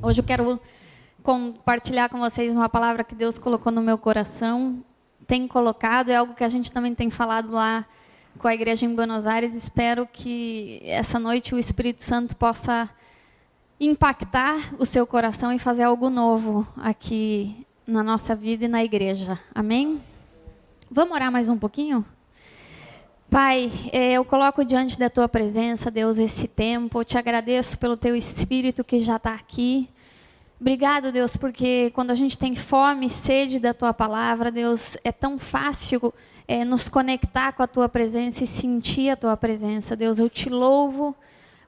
Hoje eu quero compartilhar com vocês uma palavra que Deus colocou no meu coração, tem colocado, é algo que a gente também tem falado lá com a igreja em Buenos Aires. Espero que essa noite o Espírito Santo possa impactar o seu coração e fazer algo novo aqui na nossa vida e na igreja. Amém? Vamos orar mais um pouquinho? Pai, eu coloco diante da Tua presença, Deus, esse tempo. Eu te agradeço pelo Teu Espírito que já está aqui. Obrigado, Deus, porque quando a gente tem fome e sede da Tua palavra, Deus, é tão fácil nos conectar com a Tua presença e sentir a Tua presença. Deus, eu te louvo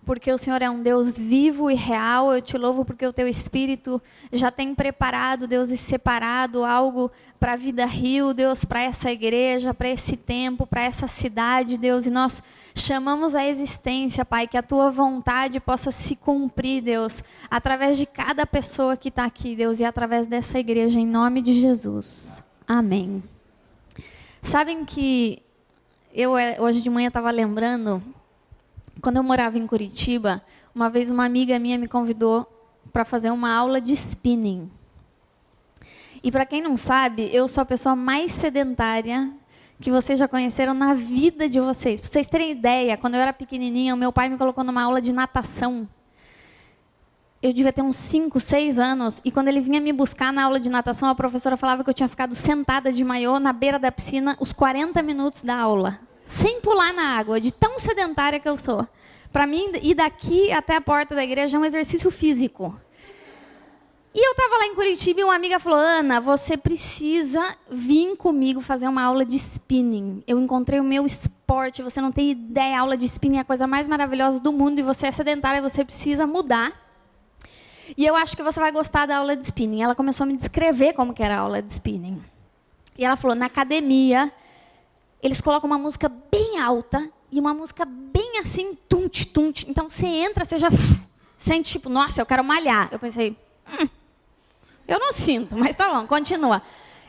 porque o Senhor é um Deus vivo e real. Eu te louvo porque o Teu Espírito já tem preparado, Deus, e separado algo para a Vida Rio, Deus, para essa igreja, para esse tempo, para essa cidade, Deus. E nós chamamos a existência, Pai, que a Tua vontade possa se cumprir, Deus, através de cada pessoa que está aqui, Deus, e através dessa igreja, em nome de Jesus. Amém. Sabem que eu hoje de manhã estava lembrando, quando eu morava em Curitiba, uma vez uma amiga minha me convidou para fazer uma aula de spinning. E para quem não sabe, eu sou a pessoa mais sedentária que vocês já conheceram na vida de vocês. Para vocês terem ideia, quando eu era pequenininha, o meu pai me colocou numa aula de natação. Eu devia ter uns 5, 6 anos, e quando ele vinha me buscar na aula de natação, a professora falava que eu tinha ficado sentada de maiô na beira da piscina os 40 minutos da aula, sem pular na água, de tão sedentária que eu sou. Para mim, ir daqui até a porta da igreja é um exercício físico. E eu estava lá em Curitiba e uma amiga falou: Ana, você precisa vir comigo fazer uma aula de spinning. Eu encontrei o meu esporte, você não tem ideia, a aula de spinning é a coisa mais maravilhosa do mundo, e você é sedentária, você precisa mudar. E eu acho que você vai gostar da aula de spinning. Ela começou a me descrever como que era a aula de spinning. E ela falou: na academia, eles colocam uma música bem alta e uma música bem assim, tunt, tunt. Então, você entra, você já sente tipo, nossa, eu quero malhar. Eu pensei, eu não sinto, mas tá bom, continua.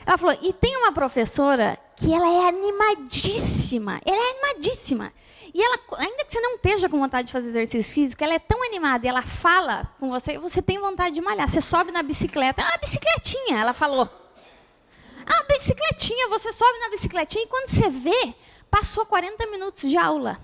Ela falou, e tem uma professora que ela é animadíssima. Ela é animadíssima. E ela, ainda que você não esteja com vontade de fazer exercício físico, ela é tão animada e ela fala com você, você tem vontade de malhar. Você sobe na bicicleta, uma bicicletinha, ela falou. Ah, bicicletinha, você sobe na bicicletinha e quando você vê, passou 40 minutos de aula.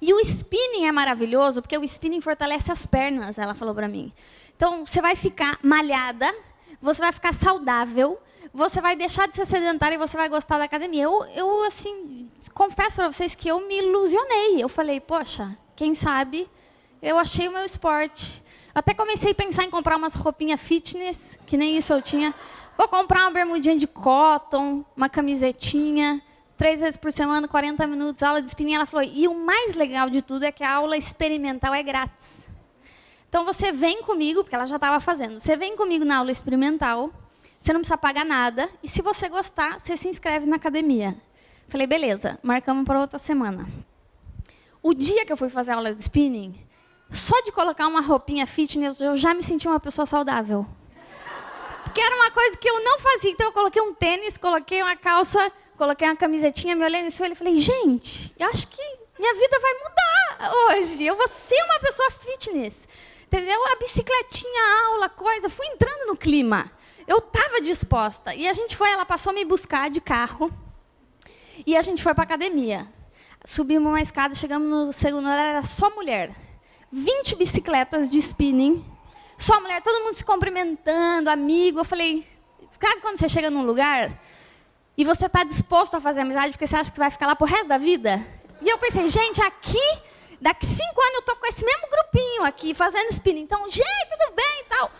E o spinning é maravilhoso, porque o spinning fortalece as pernas, ela falou para mim. Então, você vai ficar malhada, você vai ficar saudável, você vai deixar de ser sedentária e você vai gostar da academia. Eu assim, confesso para vocês que eu me ilusionei. Eu falei, poxa, quem sabe eu achei o meu esporte. Até comecei a pensar em comprar umas roupinhas fitness, que nem isso eu tinha. Vou comprar uma bermudinha de cotton, uma camisetinha, 3 vezes por semana, 40 minutos, aula de spinning. Ela falou, e o mais legal de tudo é que a aula experimental é grátis. Então, você vem comigo, porque ela já estava fazendo, você vem comigo na aula experimental, você não precisa pagar nada, e se você gostar, você se inscreve na academia. Falei, beleza, marcamos para outra semana. O dia que eu fui fazer a aula de spinning, só de colocar uma roupinha fitness, eu já me senti uma pessoa saudável. Porque era uma coisa que eu não fazia. Então, eu coloquei um tênis, coloquei uma calça, coloquei uma camisetinha, me olhei no espelho e falei, gente, eu acho que minha vida vai mudar hoje. Eu vou ser uma pessoa fitness. Entendeu? A bicicletinha, a aula, coisa. Fui entrando no clima. Eu estava disposta. E a gente foi, ela passou a me buscar de carro. E a gente foi para a academia. Subimos uma escada, chegamos no segundo andar, era só mulher. 20 bicicletas de spinning. Só mulher, todo mundo se cumprimentando, amigo. Eu falei, sabe quando você chega num lugar e você está disposto a fazer amizade porque você acha que você vai ficar lá pro resto da vida? E eu pensei, gente, aqui, daqui 5 anos eu tô com esse mesmo grupinho aqui, fazendo spinning. Então, gente, tudo bem e tal.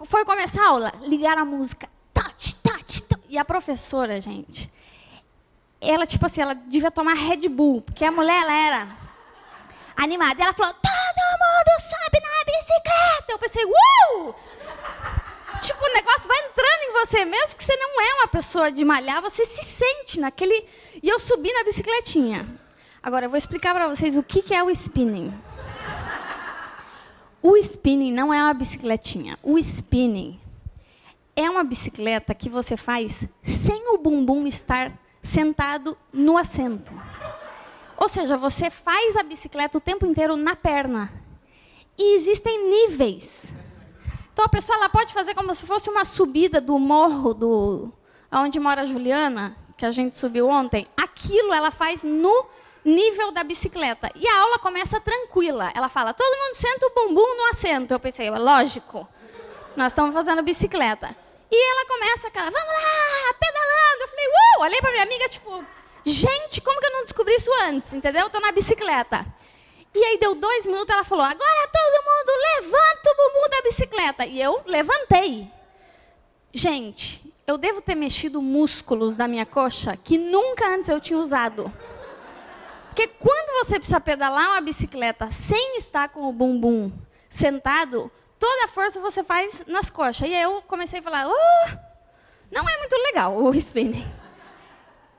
Foi começar a aula, ligaram a música. Touch, touch, touch. E a professora, gente, ela, tipo assim, ela devia tomar Red Bull, porque a mulher, ela era animada. E ela falou, todo mundo sobe na bicicleta. Eu pensei, Tipo, o negócio vai entrando em você, mesmo que você não é uma pessoa de malhar, você se sente naquele... E eu subi na bicicletinha. Agora, eu vou explicar para vocês o que é o spinning. O spinning não é uma bicicletinha. O spinning é uma bicicleta que você faz sem o bumbum estar sentado no assento. Ou seja, você faz a bicicleta o tempo inteiro na perna. E existem níveis. Então, a pessoa ela pode fazer como se fosse uma subida do morro onde mora a Juliana, que a gente subiu ontem. Aquilo ela faz no nível da bicicleta. E a aula começa tranquila. Ela fala, todo mundo senta o bumbum no assento. Eu pensei, lógico, nós estamos fazendo bicicleta. E ela começa aquela, vamos lá, pedalando. Eu falei, olhei para minha amiga, tipo, gente, como que eu não descobri isso antes, entendeu? Estou na bicicleta. E aí deu 2 minutos, ela falou, agora todo mundo levanta o bumbum da bicicleta. E eu levantei. Gente, eu devo ter mexido músculos da minha coxa que nunca antes eu tinha usado. Porque quando você precisa pedalar uma bicicleta sem estar com o bumbum sentado, toda a força você faz nas coxas. E aí eu comecei a falar, não é muito legal o spinning.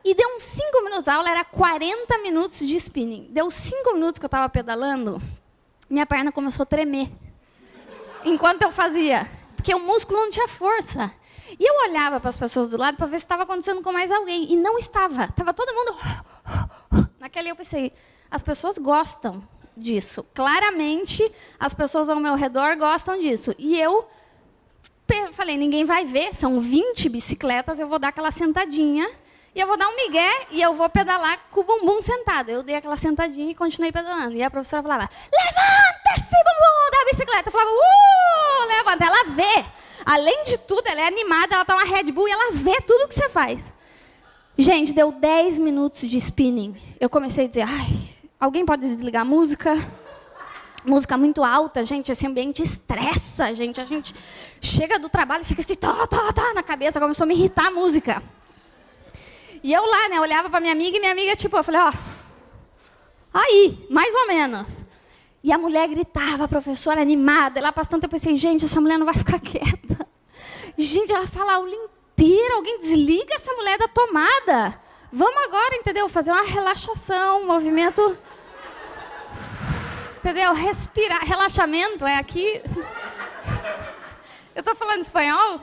E deu uns 5 minutos, a aula era 40 minutos de spinning. Deu 5 minutos que eu estava pedalando, minha perna começou a tremer. Enquanto eu fazia. Porque o músculo não tinha força. E eu olhava para as pessoas do lado para ver se estava acontecendo com mais alguém. E não estava. Estava todo mundo... Naquele eu pensei, as pessoas gostam disso. Claramente, as pessoas ao meu redor gostam disso. E eu falei, ninguém vai ver, são 20 bicicletas, eu vou dar aquela sentadinha, e eu vou dar um migué, e eu vou pedalar com o bumbum sentado. Eu dei aquela sentadinha e continuei pedalando. E a professora falava, levanta esse bumbum da bicicleta. Eu falava, levanta. Ela vê. Além de tudo, ela é animada, ela tá uma Red Bull e ela vê tudo que você faz. Gente, deu 10 minutos de spinning. Eu comecei a dizer, alguém pode desligar a música? Música muito alta, gente, esse ambiente estressa, gente. A gente chega do trabalho e fica assim, na cabeça, começou a me irritar a música. E eu lá, né, olhava para minha amiga e minha amiga, tipo, eu falei, aí, mais ou menos. E a mulher gritava, a professora animada, lá passando, eu pensei, gente, essa mulher não vai ficar quieta. Gente, ela fala a aula inteira, alguém desliga essa mulher da tomada. Vamos agora, entendeu? Fazer uma relaxação, um movimento... Entendeu? Respirar, relaxamento é aqui. Eu estou falando espanhol?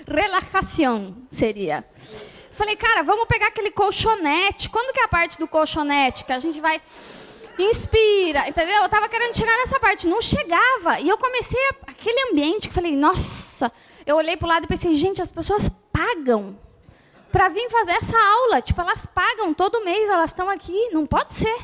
Relaxação seria. Falei, cara, vamos pegar aquele colchonete. Quando que é a parte do colchonete? Que a gente vai... Inspira, entendeu? Eu estava querendo chegar nessa parte, não chegava. E eu comecei aquele ambiente que falei, nossa... Eu olhei para o lado e pensei, gente, as pessoas pagam para vir fazer essa aula. Tipo, elas pagam todo mês, elas estão aqui, não pode ser.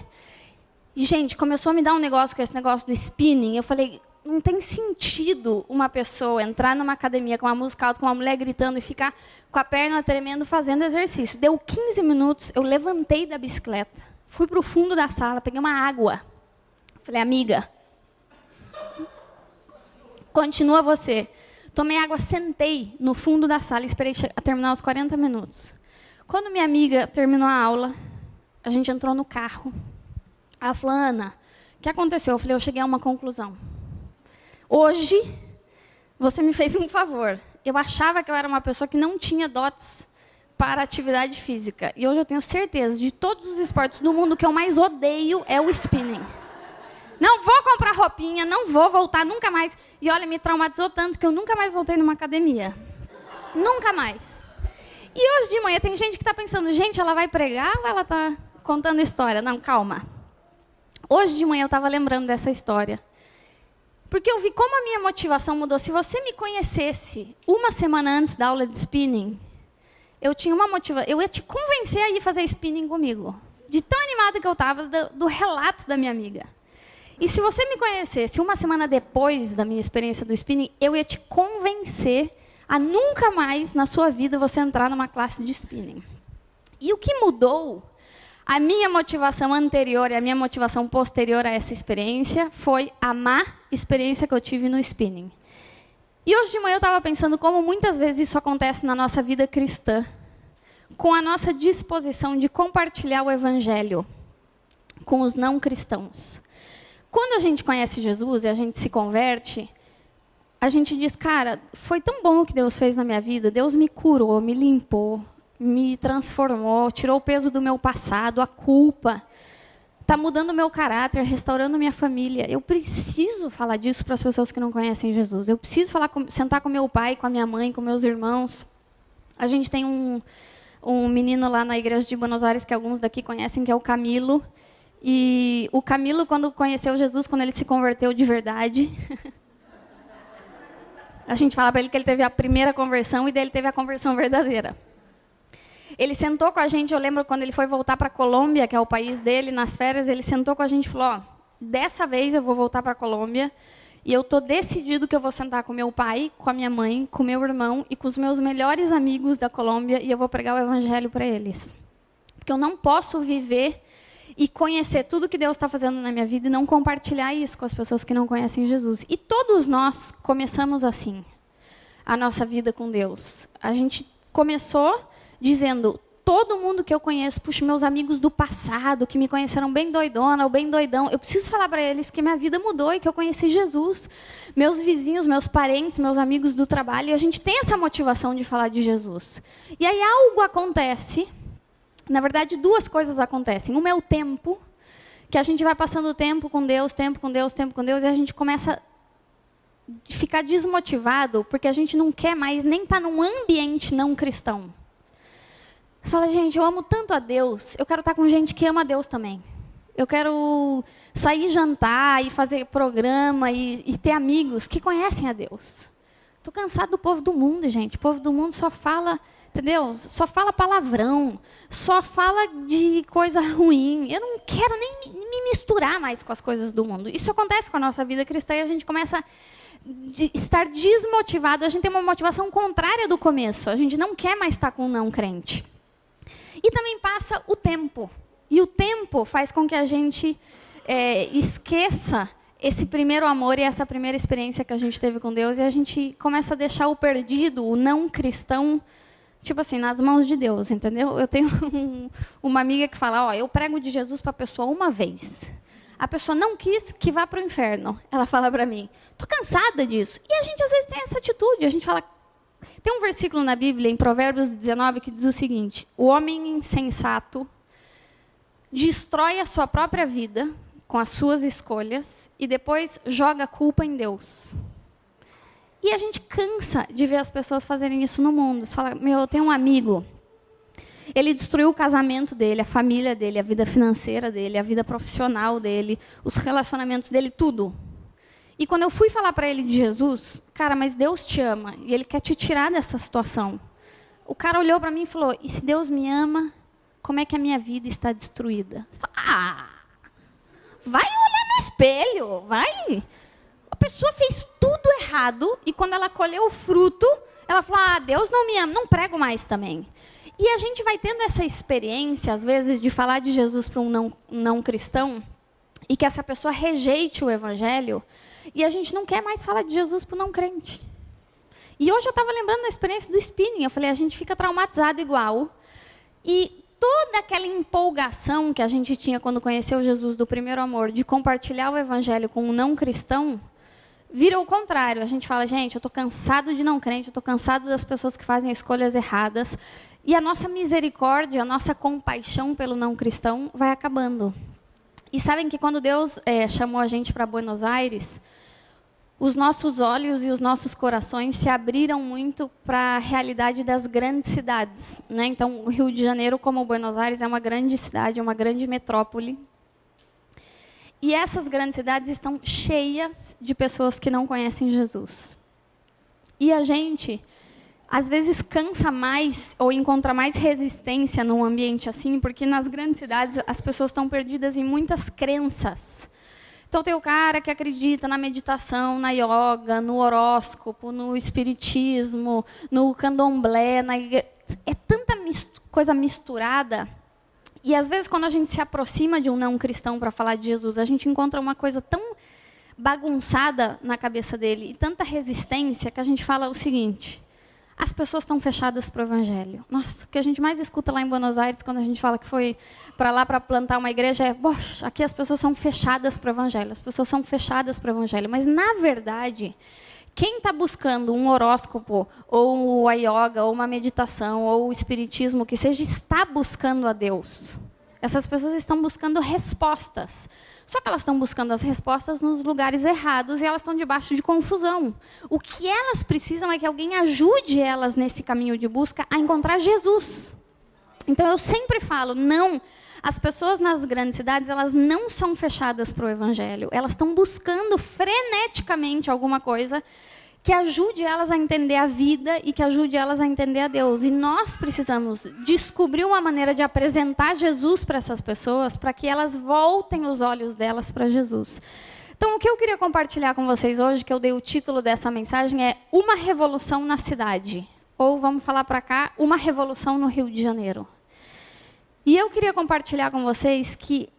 E, gente, começou a me dar um negócio com esse negócio do spinning. Eu falei, não tem sentido uma pessoa entrar numa academia com uma música alta, com uma mulher gritando e ficar com a perna tremendo fazendo exercício. Deu 15 minutos, eu levantei da bicicleta, fui para o fundo da sala, peguei uma água. Falei, amiga, continua você. Tomei água, sentei no fundo da sala e esperei terminar os 40 minutos. Quando minha amiga terminou a aula, a gente entrou no carro. Ela falou, Ana, o que aconteceu? Eu falei, eu cheguei a uma conclusão. Hoje, você me fez um favor. Eu achava que eu era uma pessoa que não tinha dotes para atividade física. E hoje eu tenho certeza, de todos os esportes do mundo, que eu mais odeio é o spinning. Não vou comprar roupinha, não vou voltar nunca mais. E olha, me traumatizou tanto que eu nunca mais voltei numa academia. Nunca mais. E hoje de manhã tem gente que está pensando, gente, ela vai pregar ou ela está contando história? Não, calma. Hoje de manhã eu estava lembrando dessa história. Porque eu vi como a minha motivação mudou. Se você me conhecesse uma semana antes da aula de spinning, eu tinha uma motivação. Eu ia te convencer a ir fazer spinning comigo. De tão animada que eu estava do relato da minha amiga. E se você me conhecesse uma semana depois da minha experiência do spinning, eu ia te convencer a nunca mais na sua vida você entrar numa classe de spinning. E o que mudou, a minha motivação anterior e a minha motivação posterior a essa experiência, foi a má experiência que eu tive no spinning. E hoje de manhã eu estava pensando como muitas vezes isso acontece na nossa vida cristã, com a nossa disposição de compartilhar o evangelho com os não cristãos. Quando a gente conhece Jesus e a gente se converte, a gente diz, cara, foi tão bom o que Deus fez na minha vida. Deus me curou, me limpou, me transformou, tirou o peso do meu passado, a culpa. Está mudando o meu caráter, restaurando minha família. Eu preciso falar disso para as pessoas que não conhecem Jesus. Eu preciso sentar com meu pai, com a minha mãe, com meus irmãos. A gente tem um menino lá na igreja de Buenos Aires, que alguns daqui conhecem, que é o Camilo. E o Camilo, quando conheceu Jesus, quando ele se converteu de verdade, a gente fala para ele que ele teve a primeira conversão e dele teve a conversão verdadeira. Ele sentou com a gente, eu lembro quando ele foi voltar para a Colômbia, que é o país dele, nas férias, ele sentou com a gente e falou, dessa vez eu vou voltar para a Colômbia e eu estou decidido que eu vou sentar com meu pai, com a minha mãe, com meu irmão e com os meus melhores amigos da Colômbia e eu vou pregar o evangelho para eles. Porque eu não posso viver e conhecer tudo que Deus está fazendo na minha vida e não compartilhar isso com as pessoas que não conhecem Jesus. E todos nós começamos assim, a nossa vida com Deus. A gente começou dizendo, todo mundo que eu conheço, puxa, meus amigos do passado, que me conheceram bem doidona ou bem doidão, eu preciso falar para eles que minha vida mudou e que eu conheci Jesus. Meus vizinhos, meus parentes, meus amigos do trabalho, e a gente tem essa motivação de falar de Jesus. E aí algo acontece. Na verdade, duas coisas acontecem. Uma é o tempo, que a gente vai passando o tempo com Deus, tempo com Deus, tempo com Deus, e a gente começa a ficar desmotivado, porque a gente não quer mais nem estar num ambiente não cristão. Você fala, gente, eu amo tanto a Deus, eu quero estar com gente que ama a Deus também. Eu quero sair jantar e fazer programa e ter amigos que conhecem a Deus. Estou cansado do povo do mundo, gente. O povo do mundo só fala... Entendeu? Só fala palavrão, só fala de coisa ruim. Eu não quero nem me misturar mais com as coisas do mundo. Isso acontece com a nossa vida cristã e a gente começa a estar desmotivado. A gente tem uma motivação contrária do começo. A gente não quer mais estar com um não crente. E também passa o tempo. E o tempo faz com que a gente esqueça esse primeiro amor e essa primeira experiência que a gente teve com Deus. E a gente começa a deixar o perdido, o não cristão, tipo assim, nas mãos de Deus, entendeu? Eu tenho uma amiga que fala, eu prego de Jesus para a pessoa uma vez. A pessoa não quis que vá para o inferno. Ela fala para mim, estou cansada disso. E a gente às vezes tem essa atitude, a gente fala... Tem um versículo na Bíblia, em Provérbios 19, que diz o seguinte, o homem insensato destrói a sua própria vida com as suas escolhas e depois joga a culpa em Deus. E a gente cansa de ver as pessoas fazerem isso no mundo. Você fala, eu tenho um amigo, ele destruiu o casamento dele, a família dele, a vida financeira dele, a vida profissional dele, os relacionamentos dele, tudo. E quando eu fui falar para ele de Jesus, cara, mas Deus te ama e Ele quer te tirar dessa situação. O cara olhou para mim e falou, e se Deus me ama, como é que a minha vida está destruída? Você fala, vai olhar no espelho, vai... A pessoa fez tudo errado e quando ela colheu o fruto, ela falou, Deus não me ama, não prego mais também. E a gente vai tendo essa experiência, às vezes, de falar de Jesus para um não cristão e que essa pessoa rejeite o evangelho e a gente não quer mais falar de Jesus para o não crente. E hoje eu estava lembrando da experiência do spinning, eu falei, a gente fica traumatizado igual e toda aquela empolgação que a gente tinha quando conheceu Jesus do primeiro amor, de compartilhar o evangelho com um não cristão, vira o contrário. A gente fala, gente, eu estou cansado de não crente, eu estou cansado das pessoas que fazem escolhas erradas. E a nossa misericórdia, a nossa compaixão pelo não cristão vai acabando. E sabem que quando Deus chamou a gente para Buenos Aires, os nossos olhos e os nossos corações se abriram muito para a realidade das grandes cidades, né? Então, o Rio de Janeiro, como Buenos Aires, é uma grande cidade, é uma grande metrópole. E essas grandes cidades estão cheias de pessoas que não conhecem Jesus. E a gente, às vezes, cansa mais ou encontra mais resistência num ambiente assim, porque nas grandes cidades as pessoas estão perdidas em muitas crenças. Então, tem o cara que acredita na meditação, na yoga, no horóscopo, no espiritismo, no candomblé. É tanta coisa misturada. E, às vezes, quando a gente se aproxima de um não cristão para falar de Jesus, a gente encontra uma coisa tão bagunçada na cabeça dele e tanta resistência que a gente fala o seguinte, as pessoas estão fechadas para o evangelho. Nossa, o que a gente mais escuta lá em Buenos Aires, quando a gente fala que foi para lá para plantar uma igreja, é, poxa, aqui as pessoas são fechadas para o evangelho, as pessoas são fechadas para o evangelho. Mas, na verdade, quem está buscando um horóscopo, ou a yoga, ou uma meditação, ou o espiritismo, que seja, está buscando a Deus. Essas pessoas estão buscando respostas. Só que elas estão buscando as respostas nos lugares errados e elas estão debaixo de confusão. O que elas precisam é que alguém ajude elas nesse caminho de busca a encontrar Jesus. Então, eu sempre falo, não As pessoas nas grandes cidades, elas não são fechadas para o evangelho. Elas estão buscando freneticamente alguma coisa que ajude elas a entender a vida e que ajude elas a entender a Deus. E nós precisamos descobrir uma maneira de apresentar Jesus para essas pessoas, para que elas voltem os olhos delas para Jesus. Então, o que eu queria compartilhar com vocês hoje, que eu dei o título dessa mensagem, é Uma Revolução na Cidade. Ou, vamos falar para cá, Uma Revolução no Rio de Janeiro. E eu queria compartilhar com vocês que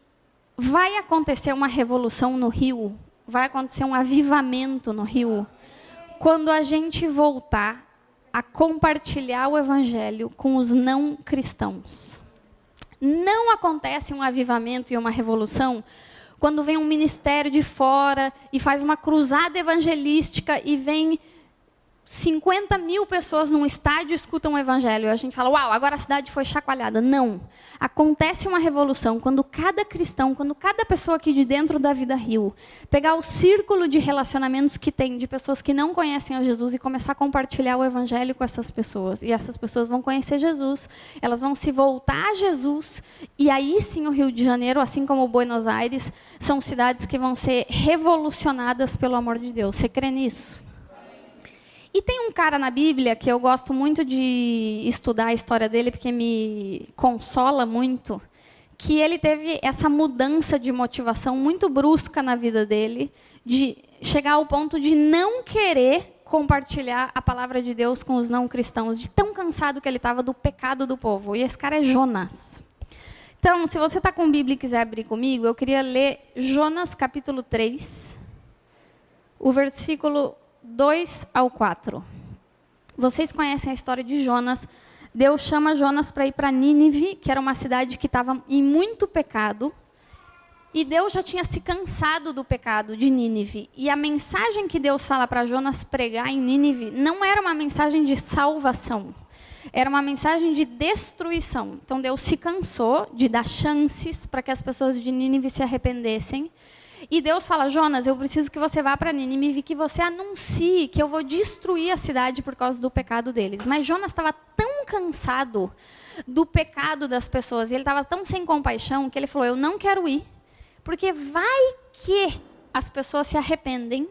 vai acontecer uma revolução no Rio, vai acontecer um avivamento no Rio, quando a gente voltar a compartilhar o evangelho com os não cristãos. Não acontece um avivamento e uma revolução quando vem um ministério de fora e faz uma cruzada evangelística e vem 50 mil pessoas num estádio e escutam o evangelho. E a gente fala, uau, agora a cidade foi chacoalhada. Não. Acontece uma revolução quando cada cristão, quando cada pessoa aqui de dentro da Vida Rio, pegar o círculo de relacionamentos que tem de pessoas que não conhecem a Jesus e começar a compartilhar o evangelho com essas pessoas. E essas pessoas vão conhecer Jesus, elas vão se voltar a Jesus. E aí sim o Rio de Janeiro, assim como Buenos Aires, são cidades que vão ser revolucionadas pelo amor de Deus. Você crê nisso? E tem um cara na Bíblia que eu gosto muito de estudar a história dele, porque me consola muito, que ele teve essa mudança de motivação muito brusca na vida dele, de chegar ao ponto de não querer compartilhar a palavra de Deus com os não cristãos, de tão cansado que ele estava do pecado do povo. E esse cara é Jonas. Então, se você está com a Bíblia e quiser abrir comigo, eu queria ler Jonas capítulo 3, o versículo 2 ao 4. Vocês conhecem a história de Jonas. Deus chama Jonas para ir para Nínive, que era uma cidade que estava em muito pecado. E Deus já tinha se cansado do pecado de Nínive. E a mensagem que Deus fala para Jonas pregar em Nínive não era uma mensagem de salvação. Era uma mensagem de destruição. Então Deus se cansou de dar chances para que as pessoas de Nínive se arrependessem. E Deus fala, Jonas, eu preciso que você vá para Nínive e que você anuncie que eu vou destruir a cidade por causa do pecado deles. Mas Jonas estava tão cansado do pecado das pessoas, e ele estava tão sem compaixão, que ele falou, eu não quero ir, porque vai que as pessoas se arrependem,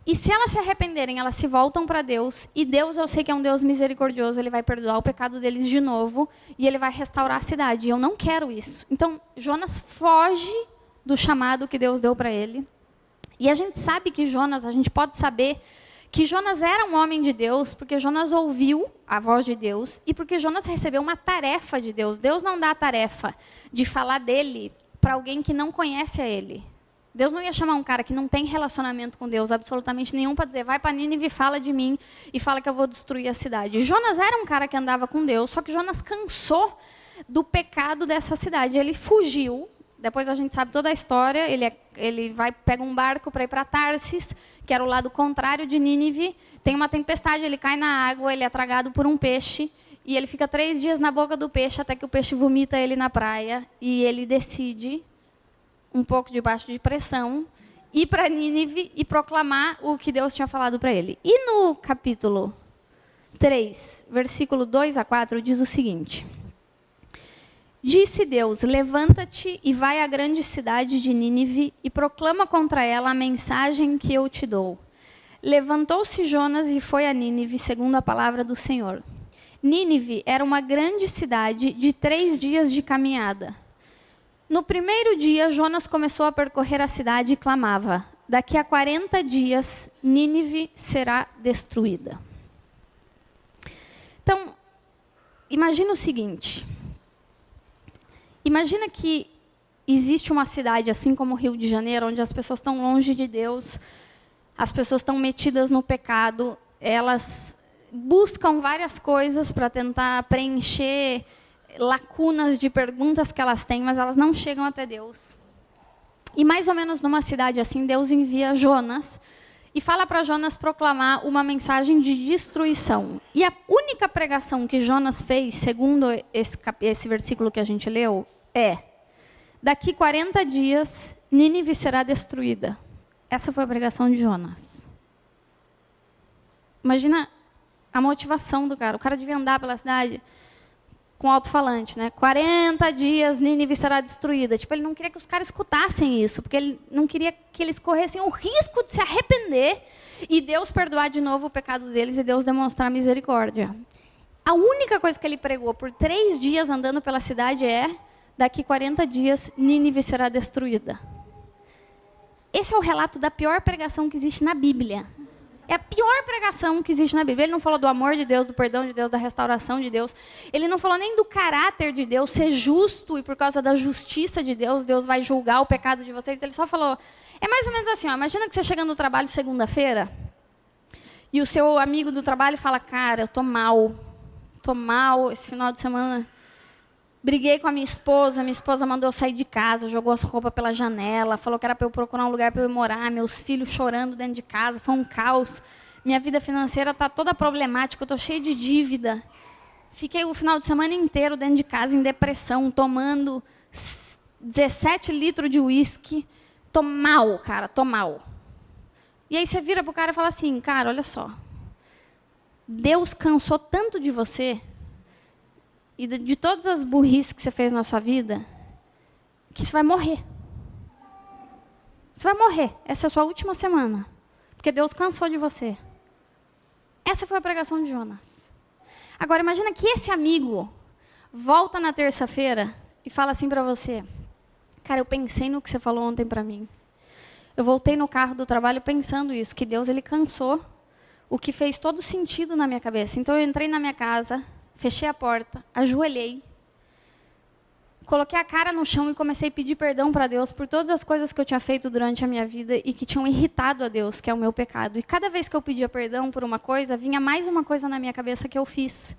e se elas se arrependerem, elas se voltam para Deus, e Deus, eu sei que é um Deus misericordioso, ele vai perdoar o pecado deles de novo, e ele vai restaurar a cidade, e eu não quero isso. Então, Jonas foge do chamado que Deus deu para ele. E a gente sabe que Jonas, a gente pode saber que Jonas era um homem de Deus, porque Jonas ouviu a voz de Deus e porque Jonas recebeu uma tarefa de Deus. Deus não dá a tarefa de falar dele para alguém que não conhece a ele. Deus não ia chamar um cara que não tem relacionamento com Deus absolutamente nenhum para dizer, vai para Nínive e fala de mim e fala que eu vou destruir a cidade. Jonas era um cara que andava com Deus, só que Jonas cansou do pecado dessa cidade. Ele fugiu. Depois a gente sabe toda a história, ele pega um barco para ir para Tarsis, que era o lado contrário de Nínive, tem uma tempestade, ele cai na água, ele é tragado por um peixe, e ele fica 3 dias na boca do peixe, até que o peixe vomita ele na praia, e ele decide, um pouco debaixo de pressão, ir para Nínive e proclamar o que Deus tinha falado para ele. E no capítulo 3, versículo 2 a 4, diz o seguinte... Disse Deus, levanta-te e vai à grande cidade de Nínive e proclama contra ela a mensagem que eu te dou. Levantou-se Jonas e foi a Nínive, segundo a palavra do Senhor. Nínive era uma grande cidade de 3 dias de caminhada. No primeiro dia, Jonas começou a percorrer a cidade e clamava, daqui a 40 dias, Nínive será destruída. Então, imagina o seguinte... Imagina que existe uma cidade, assim como o Rio de Janeiro, onde as pessoas estão longe de Deus, as pessoas estão metidas no pecado, elas buscam várias coisas para tentar preencher lacunas de perguntas que elas têm, mas elas não chegam até Deus. E mais ou menos numa cidade assim, Deus envia Jonas e fala para Jonas proclamar uma mensagem de destruição. E a única pregação que Jonas fez, segundo esse versículo que a gente leu, é: daqui 40 dias, Nínive será destruída. Essa foi a pregação de Jonas. Imagina a motivação do cara. O cara devia andar pela cidade. com alto-falante, né? 40 dias Nínive será destruída. Tipo, ele não queria que os caras escutassem isso, porque ele não queria que eles corressem o risco de se arrepender e Deus perdoar de novo o pecado deles e Deus demonstrar misericórdia. A única coisa que ele pregou por 3 dias andando pela cidade é: daqui 40 dias Nínive será destruída. Esse é o relato da pior pregação que existe na Bíblia. É a pior pregação que existe na Bíblia. Ele não falou do amor de Deus, do perdão de Deus, da restauração de Deus. Ele não falou nem do caráter de Deus ser justo e por causa da justiça de Deus, Deus vai julgar o pecado de vocês. Ele só falou, é mais ou menos assim, ó, imagina que você chega no trabalho segunda-feira e o seu amigo do trabalho fala, cara, eu tô mal, esse final de semana briguei com a minha esposa mandou eu sair de casa, jogou as roupas pela janela, falou que era para eu procurar um lugar para eu ir morar, meus filhos chorando dentro de casa, foi um caos. Minha vida financeira está toda problemática, eu estou cheia de dívida. Fiquei o final de semana inteiro dentro de casa, em depressão, tomando 17 litros de uísque. Tô mal, cara, tô mal. E aí você vira para o cara e fala assim, cara, olha só, Deus cansou tanto de você e de todas as burrices que você fez na sua vida, que você vai morrer. Você vai morrer. Essa é a sua última semana. Porque Deus cansou de você. Essa foi a pregação de Jonas. Agora, imagina que esse amigo volta na terça-feira e fala assim para você, cara, eu pensei no que você falou ontem para mim. Eu voltei no carro do trabalho pensando isso, que Deus ele cansou, o que fez todo sentido na minha cabeça. Então, eu entrei na minha casa, fechei a porta, ajoelhei, coloquei a cara no chão e comecei a pedir perdão para Deus por todas as coisas que eu tinha feito durante a minha vida e que tinham irritado a Deus, que é o meu pecado. E cada vez que eu pedia perdão por uma coisa, vinha mais uma coisa na minha cabeça que eu fiz.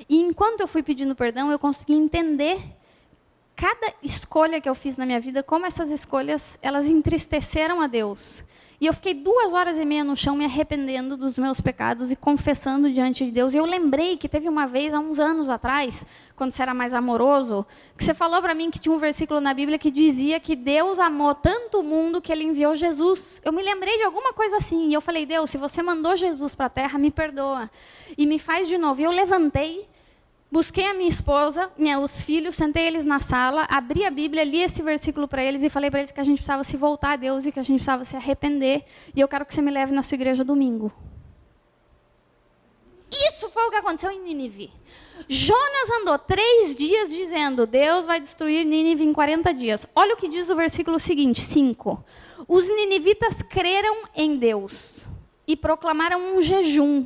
E enquanto eu fui pedindo perdão, eu consegui entender cada escolha que eu fiz na minha vida, como essas escolhas, elas entristeceram a Deus. E eu fiquei 2h30 no chão me arrependendo dos meus pecados e confessando diante de Deus. E eu lembrei que teve uma vez, há uns anos atrás, quando você era mais amoroso, que você falou para mim que tinha um versículo na Bíblia que dizia que Deus amou tanto o mundo que ele enviou Jesus. Eu me lembrei de alguma coisa assim. E eu falei, Deus, se você mandou Jesus para a terra, me perdoa. E me faz de novo. E eu levantei, busquei a minha esposa, meus filhos, sentei eles na sala, abri a Bíblia, li esse versículo para eles e falei para eles que a gente precisava se voltar a Deus e que a gente precisava se arrepender. E eu quero que você me leve na sua igreja domingo. Isso foi o que aconteceu em Nínive. Jonas andou 3 dias dizendo, Deus vai destruir Nínive em 40 dias. Olha o que diz o versículo seguinte, 5. Os ninivitas creram em Deus e proclamaram um jejum.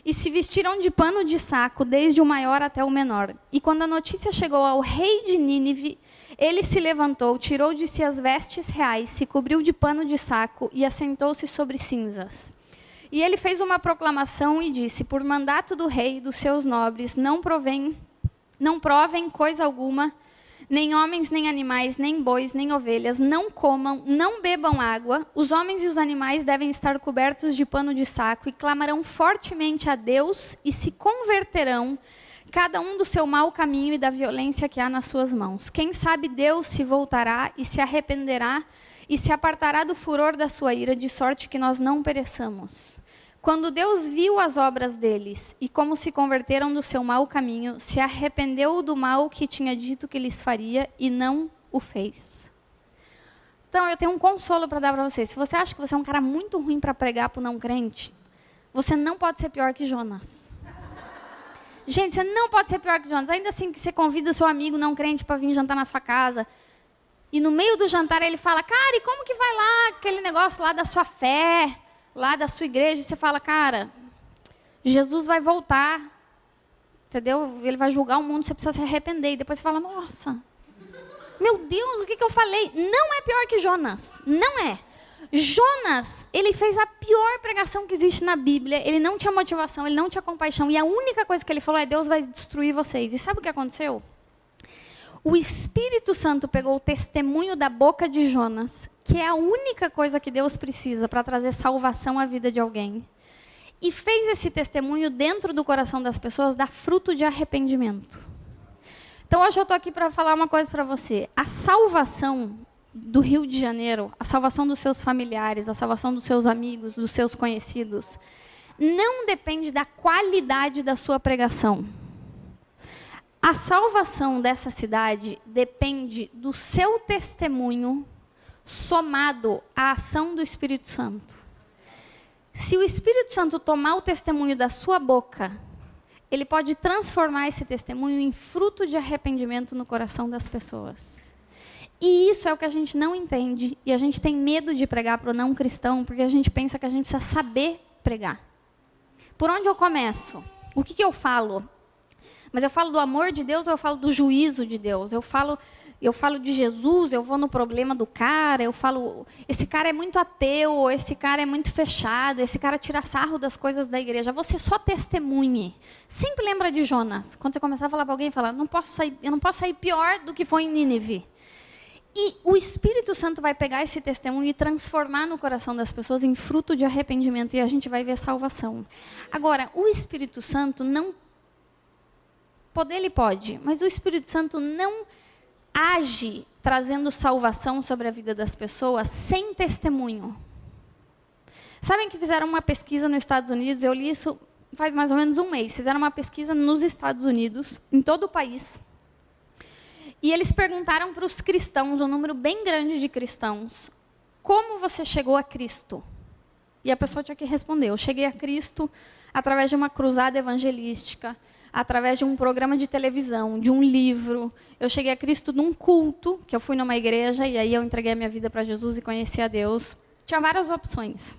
E se vestiram de pano de saco, desde o maior até o menor. E quando a notícia chegou ao rei de Nínive, ele se levantou, tirou de si as vestes reais, se cobriu de pano de saco e assentou-se sobre cinzas. E ele fez uma proclamação e disse, por mandato do rei e dos seus nobres, não provem coisa alguma, nem homens, nem animais, nem bois, nem ovelhas, não comam, não bebam água, os homens e os animais devem estar cobertos de pano de saco e clamarão fortemente a Deus e se converterão, cada um do seu mau caminho e da violência que há nas suas mãos. Quem sabe Deus se voltará e se arrependerá e se apartará do furor da sua ira, de sorte que nós não pereçamos. Quando Deus viu as obras deles e como se converteram do seu mau caminho, se arrependeu do mal que tinha dito que lhes faria e não o fez. Então, eu tenho um consolo para dar para vocês. Se você acha que você é um cara muito ruim para pregar para o não crente, você não pode ser pior que Jonas. Gente, você não pode ser pior que Jonas. Ainda assim que você convida seu amigo não crente para vir jantar na sua casa, e no meio do jantar ele fala, cara, e como que vai lá aquele negócio lá da sua fé, lá da sua igreja? E você fala, cara, Jesus vai voltar, entendeu? Ele vai julgar o mundo, você precisa se arrepender. E depois você fala, nossa, meu Deus, o que eu falei? Não é pior que Jonas, não é. Jonas, ele fez a pior pregação que existe na Bíblia, ele não tinha motivação, ele não tinha compaixão, e a única coisa que ele falou é, Deus vai destruir vocês. E sabe o que aconteceu? O Espírito Santo pegou o testemunho da boca de Jonas, que é a única coisa que Deus precisa para trazer salvação à vida de alguém, e fez esse testemunho dentro do coração das pessoas dar fruto de arrependimento. Então, hoje eu estou aqui para falar uma coisa para você. A salvação do Rio de Janeiro, a salvação dos seus familiares, a salvação dos seus amigos, dos seus conhecidos, não depende da qualidade da sua pregação. A salvação dessa cidade depende do seu testemunho somado à ação do Espírito Santo. Se o Espírito Santo tomar o testemunho da sua boca, ele pode transformar esse testemunho em fruto de arrependimento no coração das pessoas. E isso é o que a gente não entende, e a gente tem medo de pregar para o não cristão, porque a gente pensa que a gente precisa saber pregar. Por onde eu começo? O que eu falo? Mas eu falo do amor de Deus ou eu falo do juízo de Deus? Eu falo de Jesus, eu vou no problema do cara, eu falo, esse cara é muito ateu, esse cara é muito fechado, esse cara tira sarro das coisas da igreja. Você só testemunhe. Sempre lembra de Jonas. Quando você começar a falar para alguém, fala, eu não posso sair pior do que foi em Nínive. E o Espírito Santo vai pegar esse testemunho e transformar no coração das pessoas em fruto de arrependimento, e a gente vai ver salvação. Agora, o Espírito Santo não... Poder ele pode, mas o Espírito Santo não age trazendo salvação sobre a vida das pessoas sem testemunho. Sabem que fizeram uma pesquisa nos Estados Unidos, eu li isso faz mais ou menos um mês, fizeram uma pesquisa nos Estados Unidos, em todo o país, e eles perguntaram para os cristãos, um número bem grande de cristãos, como você chegou a Cristo? E a pessoa tinha que responder, eu cheguei a Cristo através de uma cruzada evangelística, através de um programa de televisão, de um livro. Eu cheguei a Cristo num culto, que eu fui numa igreja, e aí eu entreguei a minha vida para Jesus e conheci a Deus. Tinha várias opções.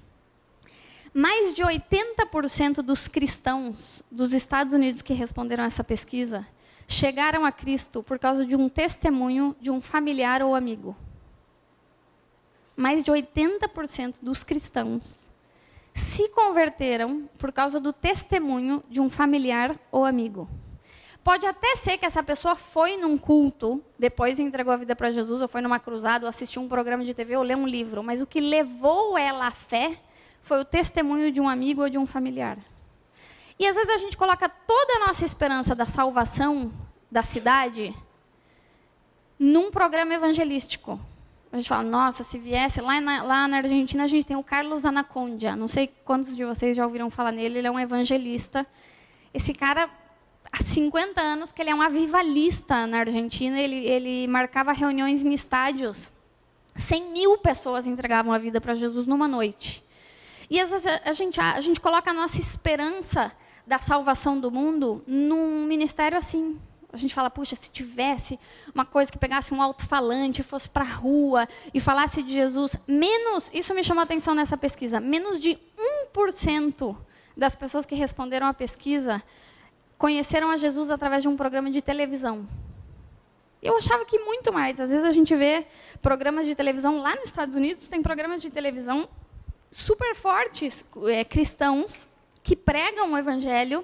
Mais de 80% dos cristãos dos Estados Unidos que responderam a essa pesquisa chegaram a Cristo por causa de um testemunho de um familiar ou amigo. Mais de 80% dos cristãos se converteram por causa do testemunho de um familiar ou amigo. Pode até ser que essa pessoa foi num culto, depois entregou a vida para Jesus, ou foi numa cruzada, ou assistiu um programa de TV, ou leu um livro, mas o que levou ela à fé foi o testemunho de um amigo ou de um familiar. E às vezes a gente coloca toda a nossa esperança da salvação da cidade num programa evangelístico. A gente fala, nossa, se viesse lá na Argentina, a gente tem o Carlos Anacondia. Não sei quantos de vocês já ouviram falar nele, ele é um evangelista. Esse cara, há 50 anos, que ele é um avivalista na Argentina, ele marcava reuniões em estádios. 100.000 pessoas entregavam a vida para Jesus numa noite. E às vezes a gente coloca a nossa esperança da salvação do mundo num ministério assim. A gente fala, puxa, se tivesse uma coisa que pegasse um alto-falante, fosse para a rua e falasse de Jesus, isso me chamou a atenção nessa pesquisa, menos de 1% das pessoas que responderam à pesquisa conheceram a Jesus através de um programa de televisão. Eu achava que muito mais. Às vezes a gente vê programas de televisão lá nos Estados Unidos, tem programas de televisão super fortes, cristãos, que pregam o evangelho,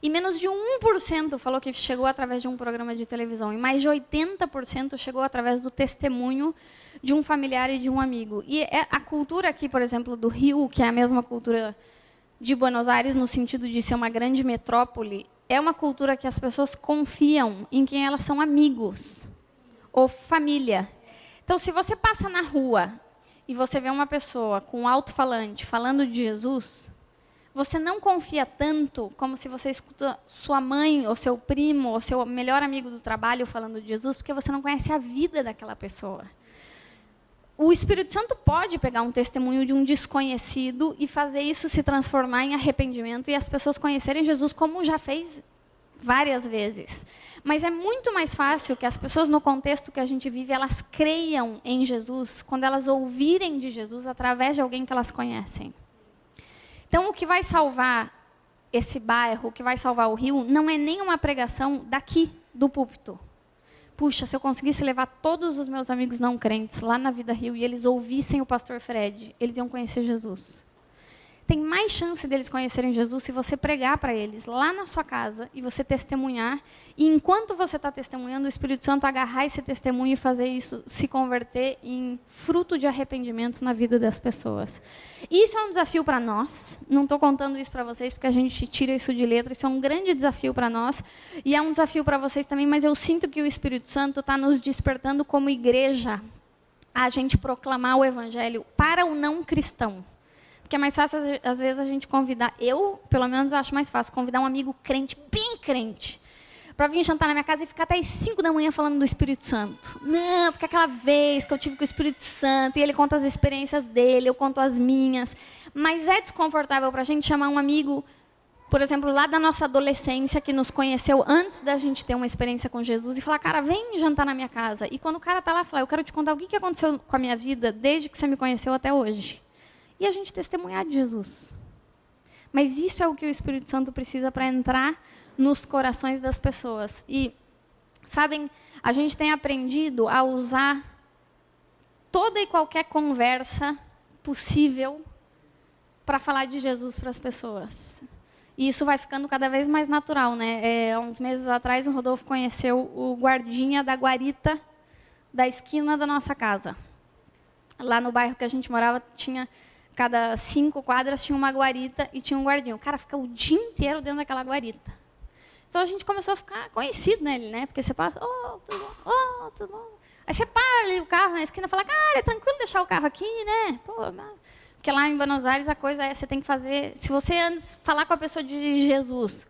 e menos de 1% falou que chegou através de um programa de televisão. E mais de 80% chegou através do testemunho de um familiar e de um amigo. E a cultura aqui, por exemplo, do Rio, que é a mesma cultura de Buenos Aires, no sentido de ser uma grande metrópole, é uma cultura que as pessoas confiam em quem elas são amigos ou família. Então, se você passa na rua e você vê uma pessoa com um alto-falante falando de Jesus, você não confia tanto como se você escuta sua mãe, ou seu primo, ou seu melhor amigo do trabalho falando de Jesus, porque você não conhece a vida daquela pessoa. O Espírito Santo pode pegar um testemunho de um desconhecido e fazer isso se transformar em arrependimento e as pessoas conhecerem Jesus, como já fez várias vezes. Mas é muito mais fácil que as pessoas, no contexto que a gente vive, elas creiam em Jesus quando elas ouvirem de Jesus através de alguém que elas conhecem. Então, o que vai salvar esse bairro, o que vai salvar o Rio, não é nem uma pregação daqui, do púlpito. Puxa, se eu conseguisse levar todos os meus amigos não crentes lá na Vida Rio e eles ouvissem o pastor Fred, eles iam conhecer Jesus. Tem mais chance deles conhecerem Jesus se você pregar para eles lá na sua casa e você testemunhar. E enquanto você está testemunhando, o Espírito Santo agarrar esse testemunho e fazer isso se converter em fruto de arrependimento na vida das pessoas. Isso é um desafio para nós. Não estou contando isso para vocês porque a gente tira isso de letra. Isso é um grande desafio para nós. E é um desafio para vocês também, mas eu sinto que o Espírito Santo está nos despertando como igreja a gente proclamar o Evangelho para o não cristão. Porque é mais fácil, às vezes, a gente convidar... Eu, pelo menos, acho mais fácil convidar um amigo crente, bem crente, para vir jantar na minha casa e ficar até as 5 da manhã falando do Espírito Santo. Não, porque aquela vez que eu tive com o Espírito Santo, e ele conta as experiências dele, eu conto as minhas. Mas é desconfortável para a gente chamar um amigo, por exemplo, lá da nossa adolescência, que nos conheceu antes da gente ter uma experiência com Jesus, e falar, cara, vem jantar na minha casa. E quando o cara está lá, fala, eu quero te contar o que aconteceu com a minha vida desde que você me conheceu até hoje. E a gente testemunhar de Jesus. Mas isso é o que o Espírito Santo precisa para entrar nos corações das pessoas. E, sabem, a gente tem aprendido a usar toda e qualquer conversa possível para falar de Jesus para as pessoas. E isso vai ficando cada vez mais natural, né? Há uns meses atrás, o Rodolfo conheceu o guardinha da guarita da esquina da nossa casa. Lá no bairro que a gente morava, tinha, cada 5 quadras, tinha uma guarita e tinha um guardinha. O cara fica o dia inteiro dentro daquela guarita. Então, a gente começou a ficar conhecido nele, né? Porque você passa, tudo bom, tudo bom. Aí você para ali o carro na esquina e fala, cara, é tranquilo deixar o carro aqui, né? Pô, não. Porque lá em Buenos Aires a coisa é, você tem que fazer, se você antes falar com a pessoa de Jesus,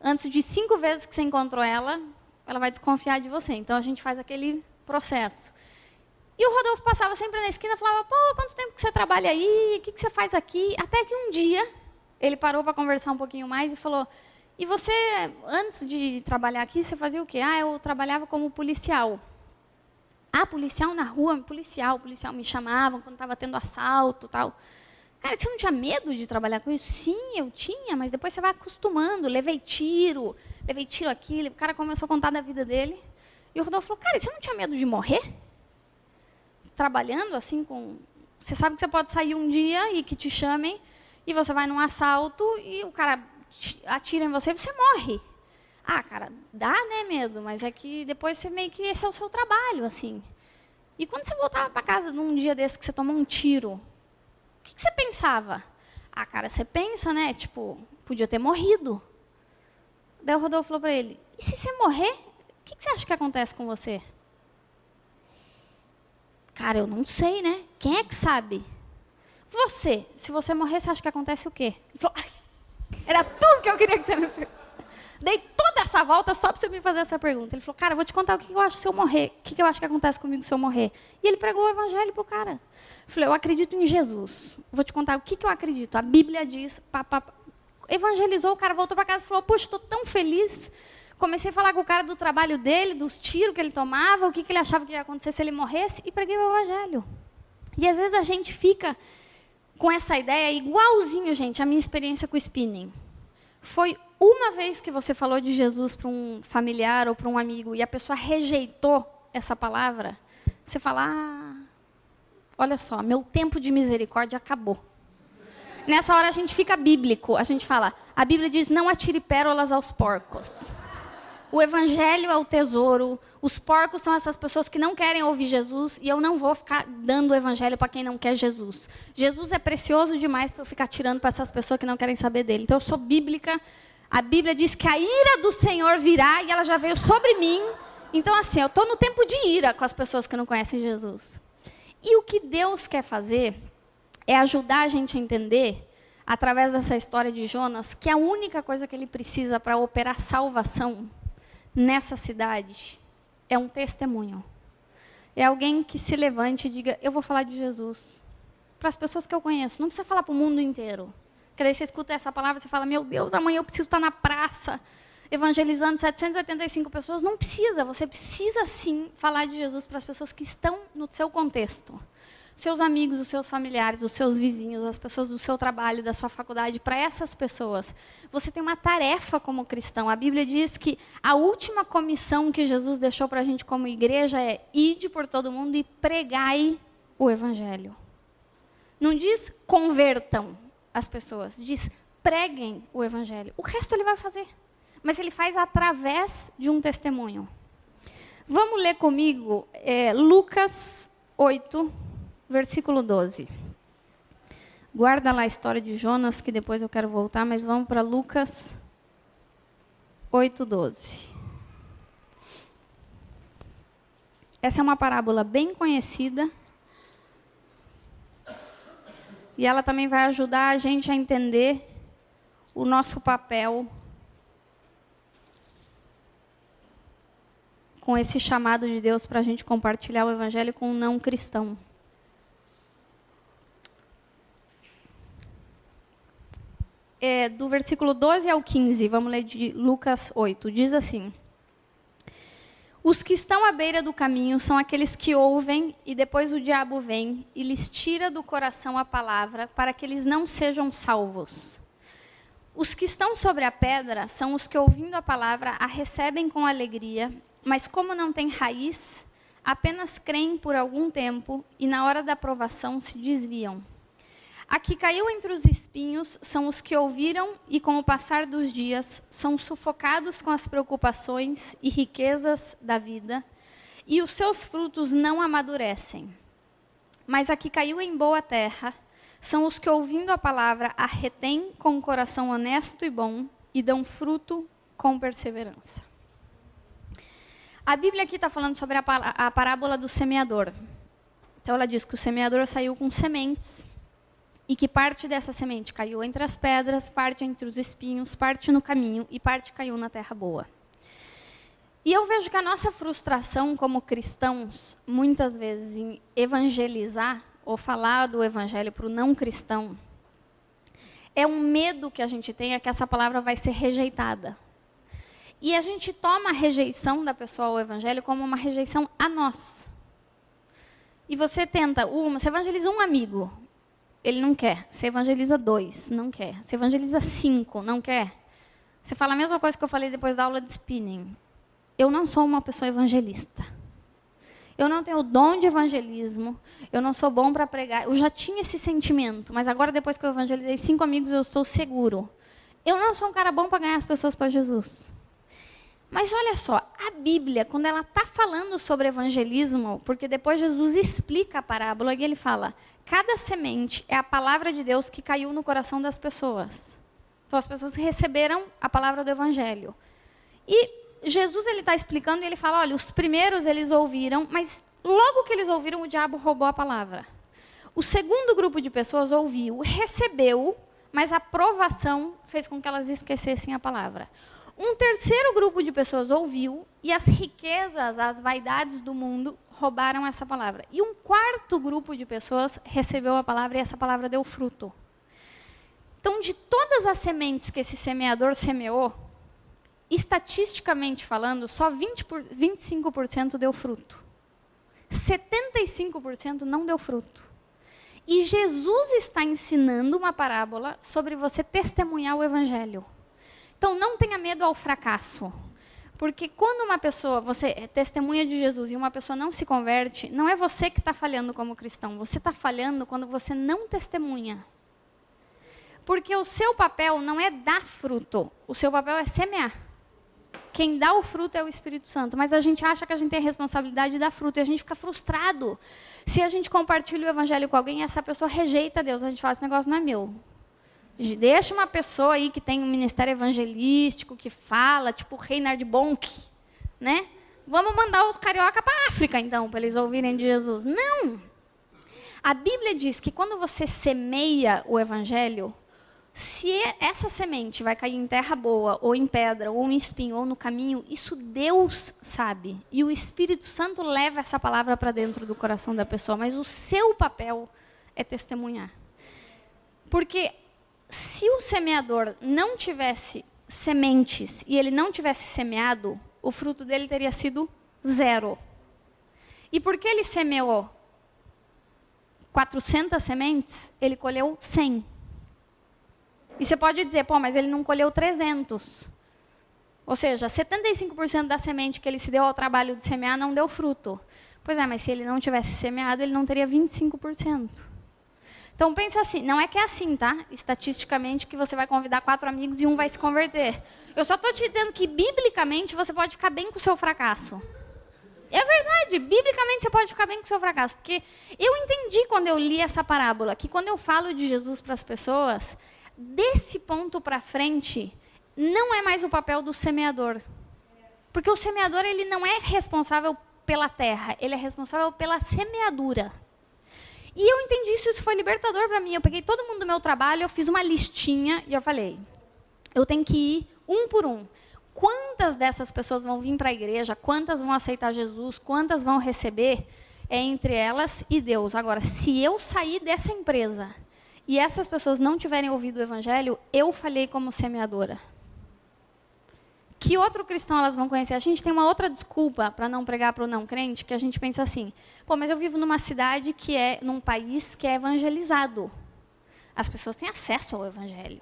antes de 5 vezes que você encontrou ela vai desconfiar de você. Então, a gente faz aquele processo. E o Rodolfo passava sempre na esquina e falava, pô, quanto tempo que você trabalha aí? O que você faz aqui? Até que um dia, ele parou para conversar um pouquinho mais e falou, e você, antes de trabalhar aqui, você fazia o quê? Eu trabalhava como policial. Policial na rua? Policial me chamavam quando estava tendo assalto e tal. Cara, você não tinha medo de trabalhar com isso? Sim, eu tinha, mas depois você vai acostumando. Levei tiro aqui. O cara começou a contar da vida dele. E o Rodolfo falou, cara, você não tinha medo de morrer? Trabalhando assim com... Você sabe que você pode sair um dia e que te chamem, e você vai num assalto e o cara atira em você e você morre. Cara, dá, né, medo, mas é que depois você meio que esse é o seu trabalho, assim. E quando você voltava para casa num dia desse que você tomou um tiro, o que você pensava? Cara, você pensa, né, tipo, podia ter morrido. Daí o Rodolfo falou para ele, e se você morrer, o que você acha que acontece com você? Cara, eu não sei, né? Quem é que sabe? Você, se você morrer, você acha que acontece o quê? Ele falou, era tudo que eu queria que você me perguntasse. Dei toda essa volta só para você me fazer essa pergunta. Ele falou, cara, vou te contar o que eu acho se eu morrer. O que eu acho que acontece comigo se eu morrer? E ele pregou o evangelho para o cara. Eu falei, eu acredito em Jesus. Vou te contar o que eu acredito. A Bíblia diz, evangelizou, o cara voltou para casa e falou, puxa, estou tão feliz. Comecei a falar com o cara do trabalho dele, dos tiros que ele tomava, o que ele achava que ia acontecer se ele morresse, e preguei o evangelho. E às vezes a gente fica com essa ideia, igualzinho, gente, a minha experiência com o spinning. Foi uma vez que você falou de Jesus para um familiar ou para um amigo e a pessoa rejeitou essa palavra, você fala, olha só, meu tempo de misericórdia acabou. Nessa hora a gente fica bíblico, a gente fala, a Bíblia diz, não atire pérolas aos porcos. O evangelho é o tesouro, os porcos são essas pessoas que não querem ouvir Jesus, e eu não vou ficar dando o evangelho para quem não quer Jesus. Jesus é precioso demais para eu ficar tirando para essas pessoas que não querem saber dele. Então eu sou bíblica, a Bíblia diz que a ira do Senhor virá, e ela já veio sobre mim. Então assim, eu estou no tempo de ira com as pessoas que não conhecem Jesus. E o que Deus quer fazer é ajudar a gente a entender, através dessa história de Jonas, que a única coisa que ele precisa para operar salvação nessa cidade é um testemunho. É alguém que se levante e diga, eu vou falar de Jesus para as pessoas que eu conheço. Não precisa falar para o mundo inteiro. Porque daí você escuta essa palavra e você fala, meu Deus, amanhã eu preciso estar na praça evangelizando 785 pessoas. Não precisa, você precisa sim falar de Jesus para as pessoas que estão no seu contexto. Seus amigos, os seus familiares, os seus vizinhos, as pessoas do seu trabalho, da sua faculdade, para essas pessoas. Você tem uma tarefa como cristão. A Bíblia diz que a última comissão que Jesus deixou para a gente como igreja é ide por todo mundo e pregai o evangelho. Não diz convertam as pessoas, diz preguem o evangelho. O resto ele vai fazer, mas ele faz através de um testemunho. Vamos ler comigo Lucas 8, versículo 12. Guarda lá a história de Jonas, que depois eu quero voltar, mas vamos para Lucas 8, 12. Essa é uma parábola bem conhecida. E ela também vai ajudar a gente a entender o nosso papel com esse chamado de Deus para a gente compartilhar o evangelho com um não cristão. Do versículo 12 ao 15, vamos ler de Lucas 8, diz assim: os que estão à beira do caminho são aqueles que ouvem e depois o diabo vem e lhes tira do coração a palavra para que eles não sejam salvos. Os que estão sobre a pedra são os que, ouvindo a palavra, a recebem com alegria, mas como não têm raiz, apenas creem por algum tempo e na hora da provação se desviam. A que caiu entre os espinhos são os que ouviram e, com o passar dos dias, são sufocados com as preocupações e riquezas da vida, e os seus frutos não amadurecem. Mas a que caiu em boa terra são os que, ouvindo a palavra, a retêm com um coração honesto e bom e dão fruto com perseverança. A Bíblia aqui está falando sobre a parábola do semeador. Então, ela diz que o semeador saiu com sementes, e que parte dessa semente caiu entre as pedras, parte entre os espinhos, parte no caminho e parte caiu na terra boa. E eu vejo que a nossa frustração como cristãos, muitas vezes, em evangelizar ou falar do evangelho para o não cristão, é um medo que a gente tem, é que essa palavra vai ser rejeitada. E a gente toma a rejeição da pessoa ao evangelho como uma rejeição a nós. E você tenta, você evangeliza um amigo, ele não quer. Você evangeliza 2, não quer. Você evangeliza 5, não quer. Você fala a mesma coisa que eu falei depois da aula de spinning. Eu não sou uma pessoa evangelista. Eu não tenho o dom de evangelismo. Eu não sou bom para pregar. Eu já tinha esse sentimento, mas agora, depois que eu evangelizei 5 amigos, eu estou seguro. Eu não sou um cara bom para ganhar as pessoas para Jesus. Mas olha só, a Bíblia, quando ela está falando sobre evangelismo, porque depois Jesus explica a parábola e ele fala, cada semente é a palavra de Deus que caiu no coração das pessoas. Então as pessoas receberam a palavra do evangelho. E Jesus está explicando e ele fala, olha, os primeiros eles ouviram, mas logo que eles ouviram, o diabo roubou a palavra. O segundo grupo de pessoas ouviu, recebeu, mas a provação fez com que elas esquecessem a palavra. Um terceiro grupo de pessoas ouviu e as riquezas, as vaidades do mundo roubaram essa palavra. E um quarto grupo de pessoas recebeu a palavra e essa palavra deu fruto. Então, de todas as sementes que esse semeador semeou, estatisticamente falando, só 25% deu fruto. 75% não deu fruto. E Jesus está ensinando uma parábola sobre você testemunhar o evangelho. Então, não tenha medo ao fracasso. Porque quando uma pessoa, você é testemunha de Jesus e uma pessoa não se converte, não é você que está falhando como cristão. Você está falhando quando você não testemunha. Porque o seu papel não é dar fruto. O seu papel é semear. Quem dá o fruto é o Espírito Santo. Mas a gente acha que a gente tem a responsabilidade de dar fruto. E a gente fica frustrado. Se a gente compartilha o evangelho com alguém e essa pessoa rejeita Deus, a gente fala, esse negócio não é meu. Deixa uma pessoa aí que tem um ministério evangelístico, que fala, tipo o Reinhard Bonk, né? Vamos mandar os carioca para a África, então, para eles ouvirem de Jesus. Não! A Bíblia diz que quando você semeia o evangelho, se essa semente vai cair em terra boa, ou em pedra, ou em espinho, ou no caminho, isso Deus sabe. E o Espírito Santo leva essa palavra para dentro do coração da pessoa, mas o seu papel é testemunhar. Porque se o semeador não tivesse sementes e ele não tivesse semeado, o fruto dele teria sido 0. E porque ele semeou 400 sementes, ele colheu 100. E você pode dizer, pô, mas ele não colheu 300. Ou seja, 75% da semente que ele se deu ao trabalho de semear não deu fruto. Pois é, mas se ele não tivesse semeado, ele não teria 25%. Então, pensa assim, não é que é assim, tá? Estatisticamente, que você vai convidar 4 amigos e um vai se converter. Eu só estou te dizendo que, biblicamente, você pode ficar bem com o seu fracasso. É verdade, biblicamente você pode ficar bem com o seu fracasso. Porque eu entendi, quando eu li essa parábola, que quando eu falo de Jesus para as pessoas, desse ponto para frente, não é mais o papel do semeador. Porque o semeador, ele não é responsável pela terra, ele é responsável pela semeadura. E eu entendi isso foi libertador para mim. Eu peguei todo mundo do meu trabalho, eu fiz uma listinha e eu falei, eu tenho que ir um por um. quantas dessas pessoas vão vir para a igreja, quantas vão aceitar Jesus, quantas vão receber, é entre elas e Deus. Agora, se eu sair dessa empresa e essas pessoas não tiverem ouvido o evangelho, eu falhei como semeadora. Que outro cristão elas vão conhecer? A gente tem uma outra desculpa para não pregar para o não crente, que a gente pensa assim, pô, mas eu vivo numa cidade num país que é evangelizado. As pessoas têm acesso ao evangelho.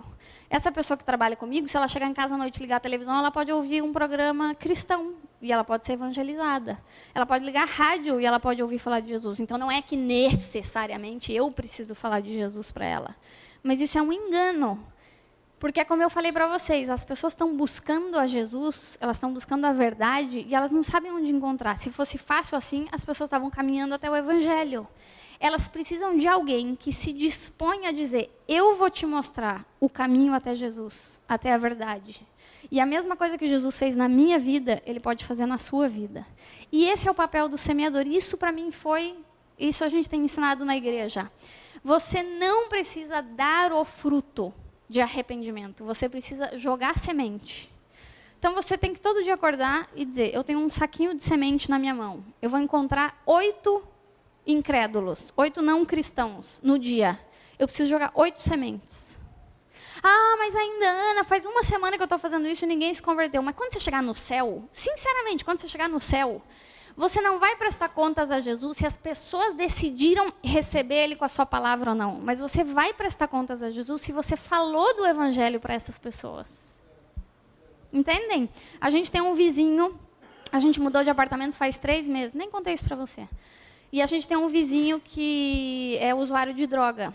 Essa pessoa que trabalha comigo, se ela chegar em casa à noite e ligar a televisão, ela pode ouvir um programa cristão e ela pode ser evangelizada. Ela pode ligar a rádio e ela pode ouvir falar de Jesus. Então, não é que necessariamente eu preciso falar de Jesus para ela. Mas isso é um engano. Porque, como eu falei para vocês, as pessoas estão buscando a Jesus, elas estão buscando a verdade e elas não sabem onde encontrar. Se fosse fácil assim, as pessoas estavam caminhando até o evangelho. Elas precisam de alguém que se dispõe a dizer, eu vou te mostrar o caminho até Jesus, até a verdade. E a mesma coisa que Jesus fez na minha vida, ele pode fazer na sua vida. E esse é o papel do semeador. Isso para mim isso a gente tem ensinado na igreja. Você não precisa dar o fruto de arrependimento, você precisa jogar semente. Então você tem que todo dia acordar e dizer, eu tenho um saquinho de semente na minha mão, eu vou encontrar 8 incrédulos, 8 não cristãos no dia, eu preciso jogar 8 sementes. Ah, mas ainda, Ana, faz uma semana que eu estou fazendo isso e ninguém se converteu. Mas quando você chegar no céu, sinceramente, quando você chegar no céu, você não vai prestar contas a Jesus se as pessoas decidiram receber Ele com a sua palavra ou não. Mas você vai prestar contas a Jesus se você falou do evangelho para essas pessoas. Entendem? A gente tem um vizinho, a gente mudou de apartamento faz 3 meses, nem contei isso para você. E a gente tem um vizinho que é usuário de droga.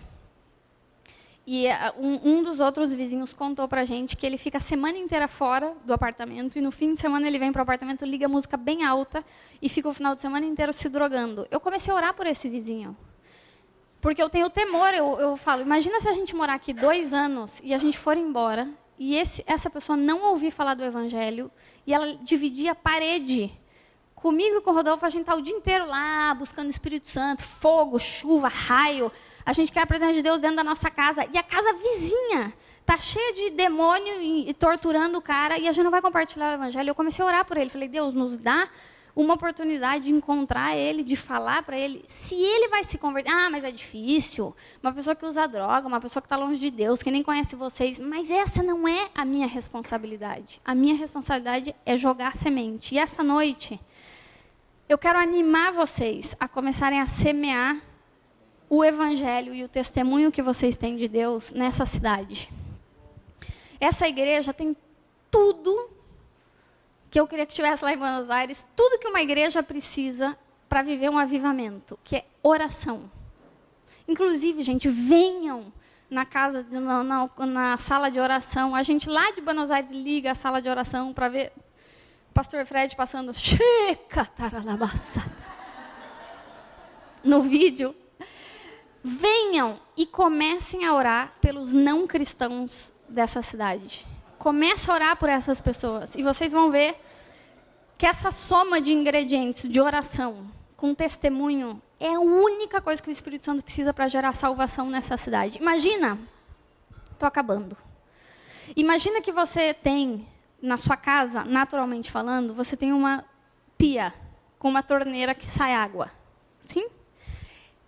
E um dos outros vizinhos contou pra gente que ele fica a semana inteira fora do apartamento e no fim de semana ele vem pro apartamento, liga a música bem alta e fica o final de semana inteiro se drogando. Eu comecei a orar por esse vizinho. Porque eu tenho temor, eu falo, imagina se a gente morar aqui 2 anos e a gente for embora e essa pessoa não ouvir falar do evangelho e ela dividir a parede comigo e com o Rodolfo, a gente está o dia inteiro lá, buscando o Espírito Santo, fogo, chuva, raio. A gente quer a presença de Deus dentro da nossa casa. E a casa vizinha está cheia de demônio e torturando o cara. E a gente não vai compartilhar o evangelho. Eu comecei a orar por ele. Falei, Deus, nos dá uma oportunidade de encontrar ele, de falar para ele. Se ele vai se converter... Ah, mas é difícil. Uma pessoa que usa droga, uma pessoa que está longe de Deus, que nem conhece vocês. Mas essa não é a minha responsabilidade. A minha responsabilidade é jogar semente. E essa noite... eu quero animar vocês a começarem a semear o evangelho e o testemunho que vocês têm de Deus nessa cidade. Essa igreja tem tudo que eu queria que tivesse lá em Buenos Aires, tudo que uma igreja precisa para viver um avivamento, que é oração. Inclusive, gente, venham na casa, na sala de oração. A gente lá de Buenos Aires liga a sala de oração para ver o pastor Fred passando no vídeo. Venham e comecem a orar pelos não cristãos dessa cidade. Comece a orar por essas pessoas. E vocês vão ver que essa soma de ingredientes de oração com testemunho é a única coisa que o Espírito Santo precisa para gerar salvação nessa cidade. Imagina, estou acabando. Imagina que você tem na sua casa, naturalmente falando, você tem uma pia com uma torneira que sai água. Sim?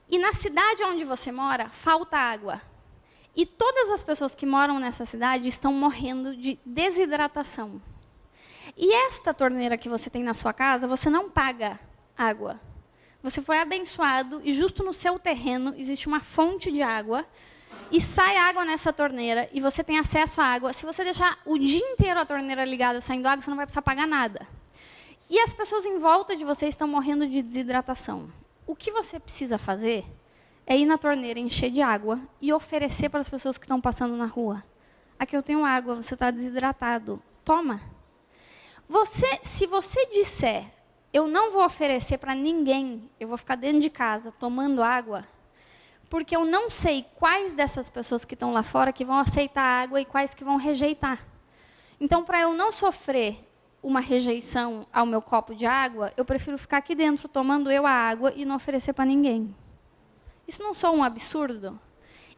E na cidade onde você mora, falta água. E todas as pessoas que moram nessa cidade estão morrendo de desidratação. E esta torneira que você tem na sua casa, você não paga água. Você foi abençoado e justo no seu terreno existe uma fonte de água e sai água nessa torneira e você tem acesso à água. Se você deixar o dia inteiro a torneira ligada saindo água, você não vai precisar pagar nada. E as pessoas em volta de você estão morrendo de desidratação. O que você precisa fazer é ir na torneira, encher de água e oferecer para as pessoas que estão passando na rua. Aqui eu tenho água, você está desidratado. Toma. Se você disser, eu não vou oferecer para ninguém, eu vou ficar dentro de casa tomando água, porque eu não sei quais dessas pessoas que estão lá fora que vão aceitar a água e quais que vão rejeitar. Então, para eu não sofrer uma rejeição ao meu copo de água, eu prefiro ficar aqui dentro tomando eu a água e não oferecer para ninguém. Isso não soa um absurdo?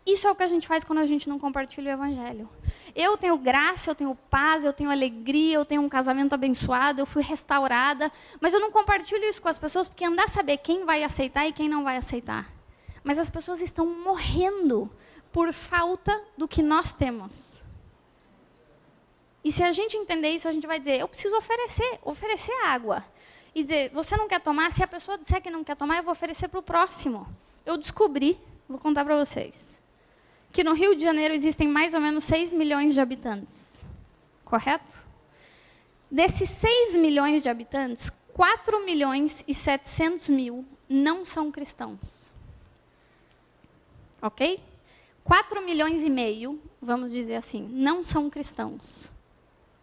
Isso é o que a gente faz quando a gente não compartilha o evangelho. Eu tenho graça, eu tenho paz, eu tenho alegria, eu tenho um casamento abençoado, eu fui restaurada, mas eu não compartilho isso com as pessoas porque andar a saber quem vai aceitar e quem não vai aceitar. Mas as pessoas estão morrendo por falta do que nós temos. E se a gente entender isso, a gente vai dizer, eu preciso oferecer água. E dizer, você não quer tomar? Se a pessoa disser que não quer tomar, eu vou oferecer para o próximo. Eu descobri, vou contar para vocês, que no Rio de Janeiro existem mais ou menos 6 milhões de habitantes. Correto? Desses 6 milhões de habitantes, 4 milhões e 700 mil não são cristãos. Ok? 4 milhões e meio, vamos dizer assim, não são cristãos.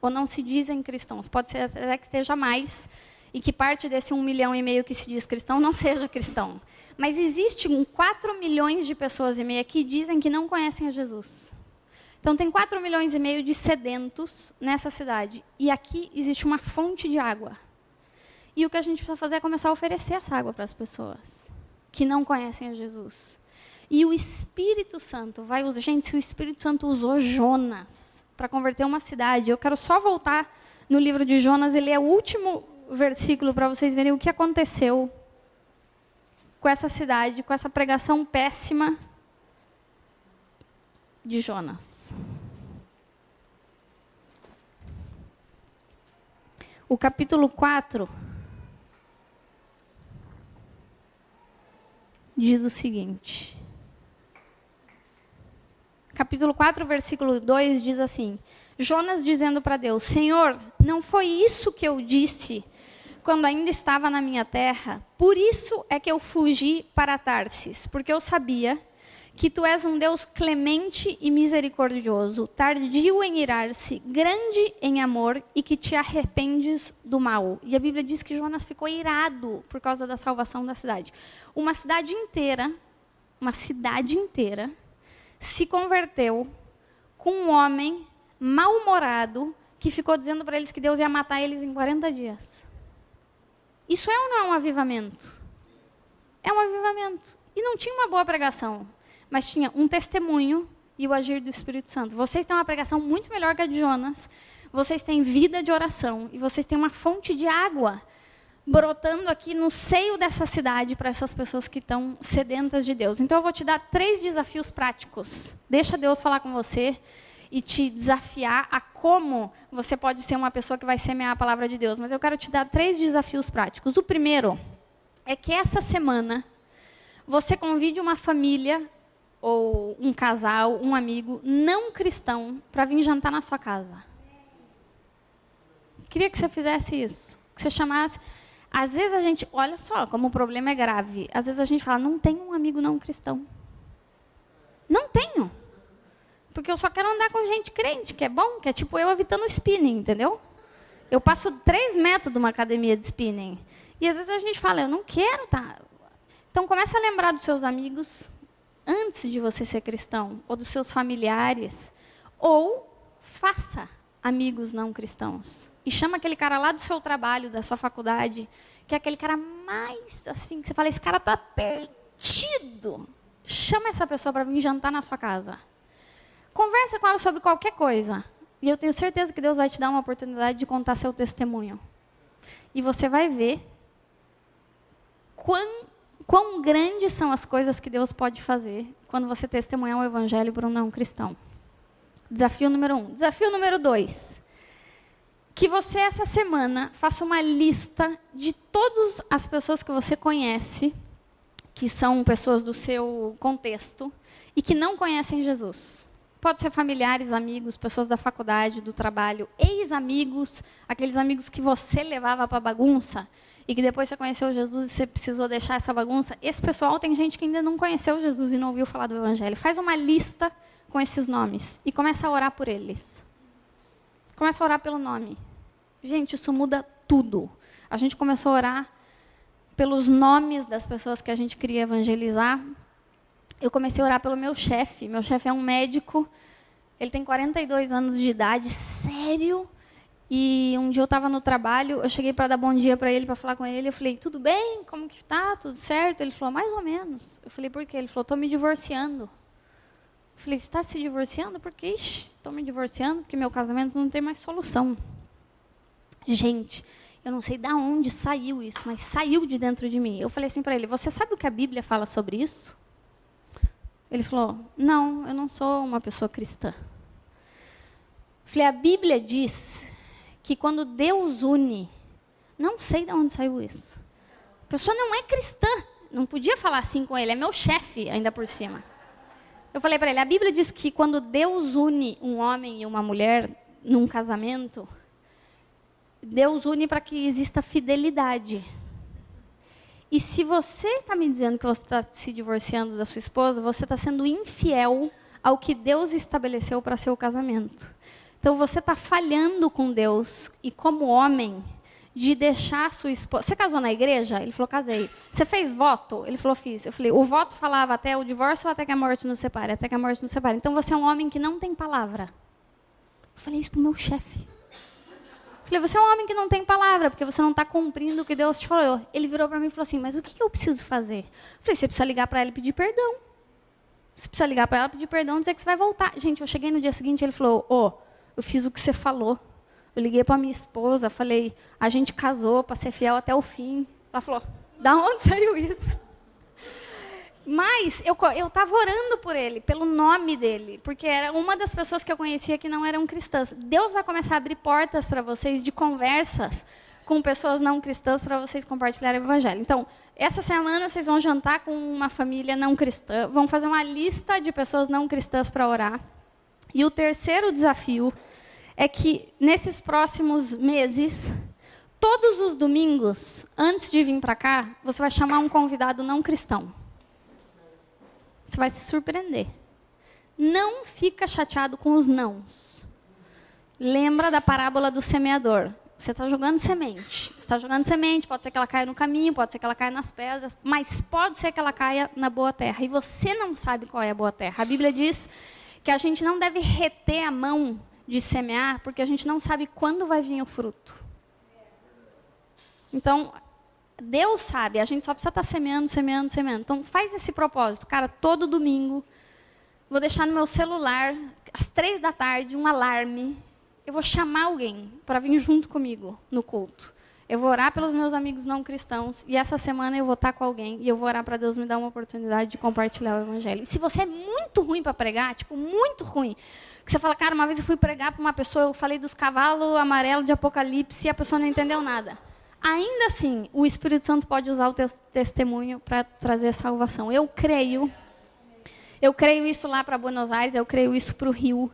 Ou não se dizem cristãos. Pode ser até que esteja mais, e que parte desse 1,5 milhão que se diz cristão não seja cristão. Mas existe 4 milhões de pessoas e meia que dizem que não conhecem a Jesus. Então, tem 4 milhões e meio de sedentos nessa cidade. E aqui existe uma fonte de água. E o que a gente precisa fazer é começar a oferecer essa água para as pessoas que não conhecem a Jesus. E o Espírito Santo vai usar... Gente, se o Espírito Santo usou Jonas para converter uma cidade, eu quero só voltar no livro de Jonas e ler o último versículo para vocês verem o que aconteceu com essa cidade, com essa pregação péssima de Jonas. O capítulo 4 diz o seguinte. Capítulo 4, versículo 2 diz assim: Jonas dizendo para Deus, Senhor, não foi isso que eu disse quando ainda estava na minha terra? Por isso é que eu fugi para Tarsis, porque eu sabia que tu és um Deus clemente e misericordioso, tardio em irar-se, grande em amor e que te arrependes do mal. E a Bíblia diz que Jonas ficou irado por causa da salvação da cidade. Uma cidade inteira se converteu com um homem mal-humorado que ficou dizendo para eles que Deus ia matar eles em 40 dias. Isso é ou não é um avivamento? É um avivamento. E não tinha uma boa pregação, mas tinha um testemunho e o agir do Espírito Santo. Vocês têm uma pregação muito melhor que a de Jonas, vocês têm vida de oração e vocês têm uma fonte de água brotando aqui no seio dessa cidade para essas pessoas que estão sedentas de Deus. Então eu vou te dar 3 desafios práticos. Deixa Deus falar com você e te desafiar a como você pode ser uma pessoa que vai semear a palavra de Deus. Mas eu quero te dar 3 desafios práticos. O primeiro é que essa semana você convide uma família, ou um casal, um amigo não cristão, para vir jantar na sua casa. Queria que você fizesse isso. Que você chamasse... Às vezes a gente... Olha só como o problema é grave. Às vezes a gente fala, não tenho um amigo não cristão. Não tenho. Porque eu só quero andar com gente crente, que é bom, que é tipo eu evitando o spinning, entendeu? Eu passo 3 metros de uma academia de spinning. E às vezes a gente fala, eu não quero, tá? Então começa a lembrar dos seus amigos antes de você ser cristão, ou dos seus familiares, ou faça amigos não cristãos. E chama aquele cara lá do seu trabalho, da sua faculdade, que é aquele cara mais assim, que você fala, esse cara tá perdido. Chama essa pessoa para vir jantar na sua casa. Conversa com ela sobre qualquer coisa. E eu tenho certeza que Deus vai te dar uma oportunidade de contar seu testemunho. E você vai ver quão grandes são as coisas que Deus pode fazer quando você testemunhar o evangelho para um não cristão. Desafio número 1. Desafio número 2. Que você, essa semana, faça uma lista de todas as pessoas que você conhece, que são pessoas do seu contexto, e que não conhecem Jesus. Pode ser familiares, amigos, pessoas da faculdade, do trabalho, ex-amigos, aqueles amigos que você levava para bagunça e que depois você conheceu Jesus e você precisou deixar essa bagunça. Esse pessoal, tem gente que ainda não conheceu Jesus e não ouviu falar do Evangelho. Faz uma lista com esses nomes e começa a orar por eles. Começa a orar pelo nome. Gente, isso muda tudo. A gente começou a orar pelos nomes das pessoas que a gente queria evangelizar. Eu comecei a orar pelo meu chefe. Meu chefe é um médico, ele tem 42 anos de idade, sério. E um dia eu estava no trabalho, eu cheguei para dar bom dia para ele, para falar com ele. Eu falei, tudo bem? Como que está? Tudo certo? Ele falou, mais ou menos. Eu falei, por quê? Ele falou, estou me divorciando. Falei, você está se divorciando? Porque, estou me divorciando, porque meu casamento não tem mais solução. Gente, eu não sei de onde saiu isso, mas saiu de dentro de mim. Eu falei assim para ele, você sabe o que a Bíblia fala sobre isso? Ele falou, não, eu não sou uma pessoa cristã. Falei, a Bíblia diz que quando Deus une, não sei de onde saiu isso. A pessoa não é cristã, não podia falar assim com ele, é meu chefe ainda por cima. Eu falei para ele, a Bíblia diz que quando Deus une um homem e uma mulher num casamento, Deus une para que exista fidelidade. E se você está me dizendo que você está se divorciando da sua esposa, você está sendo infiel ao que Deus estabeleceu para seu casamento. Então, você está falhando com Deus e como homem de deixar a sua esposa... Você casou na igreja? Ele falou, casei. Você fez voto? Ele falou, fiz. Eu falei, o voto falava até o divórcio ou até que a morte nos separe? Até que a morte nos separe. Então, você é um homem que não tem palavra. Eu falei isso para o meu chefe. Falei, você é um homem que não tem palavra, porque você não está cumprindo o que Deus te falou. Ele virou para mim e falou assim, mas o que eu preciso fazer? Eu falei, você precisa ligar para ela e pedir perdão. Você precisa ligar para ela, pedir perdão e dizer que você vai voltar. Gente, eu cheguei no dia seguinte, ele falou, eu fiz o que você falou. Eu liguei para minha esposa, falei, a gente casou para ser fiel até o fim. Ela falou, da onde saiu isso? Mas eu estava orando por ele, pelo nome dele, porque era uma das pessoas que eu conhecia que não eram cristãs. Deus vai começar a abrir portas para vocês de conversas com pessoas não cristãs para vocês compartilharem o evangelho. Então, essa semana vocês vão jantar com uma família não cristã, vão fazer uma lista de pessoas não cristãs para orar. E o terceiro desafio é que, nesses próximos meses, todos os domingos, antes de vir para cá, você vai chamar um convidado não cristão. Você vai se surpreender. Não fica chateado com os nãos. Lembra da parábola do semeador. Você está jogando semente. Você está jogando semente, pode ser que ela caia no caminho, pode ser que ela caia nas pedras, mas pode ser que ela caia na boa terra. E você não sabe qual é a boa terra. A Bíblia diz que a gente não deve reter a mão de semear, porque a gente não sabe quando vai vir o fruto. Então, Deus sabe, a gente só precisa estar semeando. Então, faz esse propósito. Cara, todo domingo, vou deixar no meu celular, às 15h, um alarme. Eu vou chamar alguém para vir junto comigo no culto. Eu vou orar pelos meus amigos não cristãos, e essa semana eu vou estar com alguém, e eu vou orar para Deus me dar uma oportunidade de compartilhar o evangelho. E se você é muito ruim para pregar, tipo, muito ruim, que você fala, cara, uma vez eu fui pregar para uma pessoa, eu falei dos cavalos amarelos de Apocalipse, e a pessoa não entendeu nada. Ainda assim, o Espírito Santo pode usar o teu testemunho para trazer salvação. Eu creio isso lá para Buenos Aires, eu creio isso para o Rio,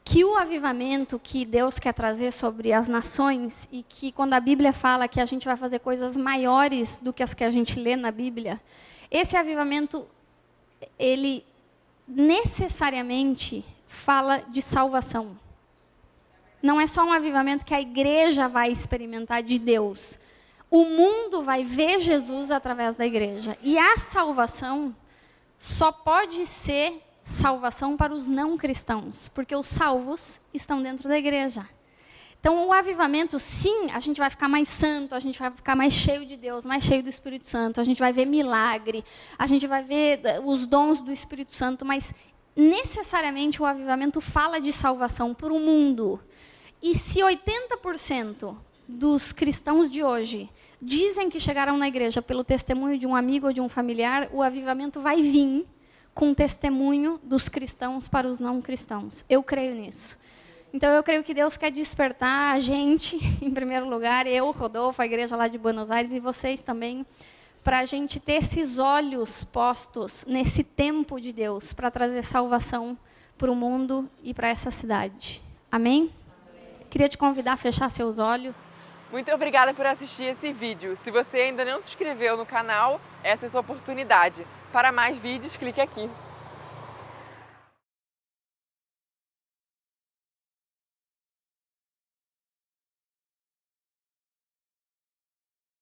que o avivamento que Deus quer trazer sobre as nações, e que quando a Bíblia fala que a gente vai fazer coisas maiores do que as que a gente lê na Bíblia, esse avivamento, ele necessariamente fala de salvação. Não é só um avivamento que a igreja vai experimentar de Deus. O mundo vai ver Jesus através da igreja. E a salvação só pode ser salvação para os não cristãos, porque os salvos estão dentro da igreja. Então, o avivamento, sim, a gente vai ficar mais santo, a gente vai ficar mais cheio de Deus, mais cheio do Espírito Santo, a gente vai ver milagre, a gente vai ver os dons do Espírito Santo, mas necessariamente o avivamento fala de salvação para o mundo. E se 80% dos cristãos de hoje dizem que chegaram na igreja pelo testemunho de um amigo ou de um familiar, o avivamento vai vir com o testemunho dos cristãos para os não cristãos. Eu creio nisso. Então, eu creio que Deus quer despertar a gente, em primeiro lugar, eu, Rodolfo, a igreja lá de Buenos Aires, e vocês também, para a gente ter esses olhos postos nesse tempo de Deus, para trazer salvação para o mundo e para essa cidade. Amém? Queria te convidar a fechar seus olhos. Muito obrigada por assistir esse vídeo. Se você ainda não se inscreveu no canal, essa é a sua oportunidade. Para mais vídeos, clique aqui.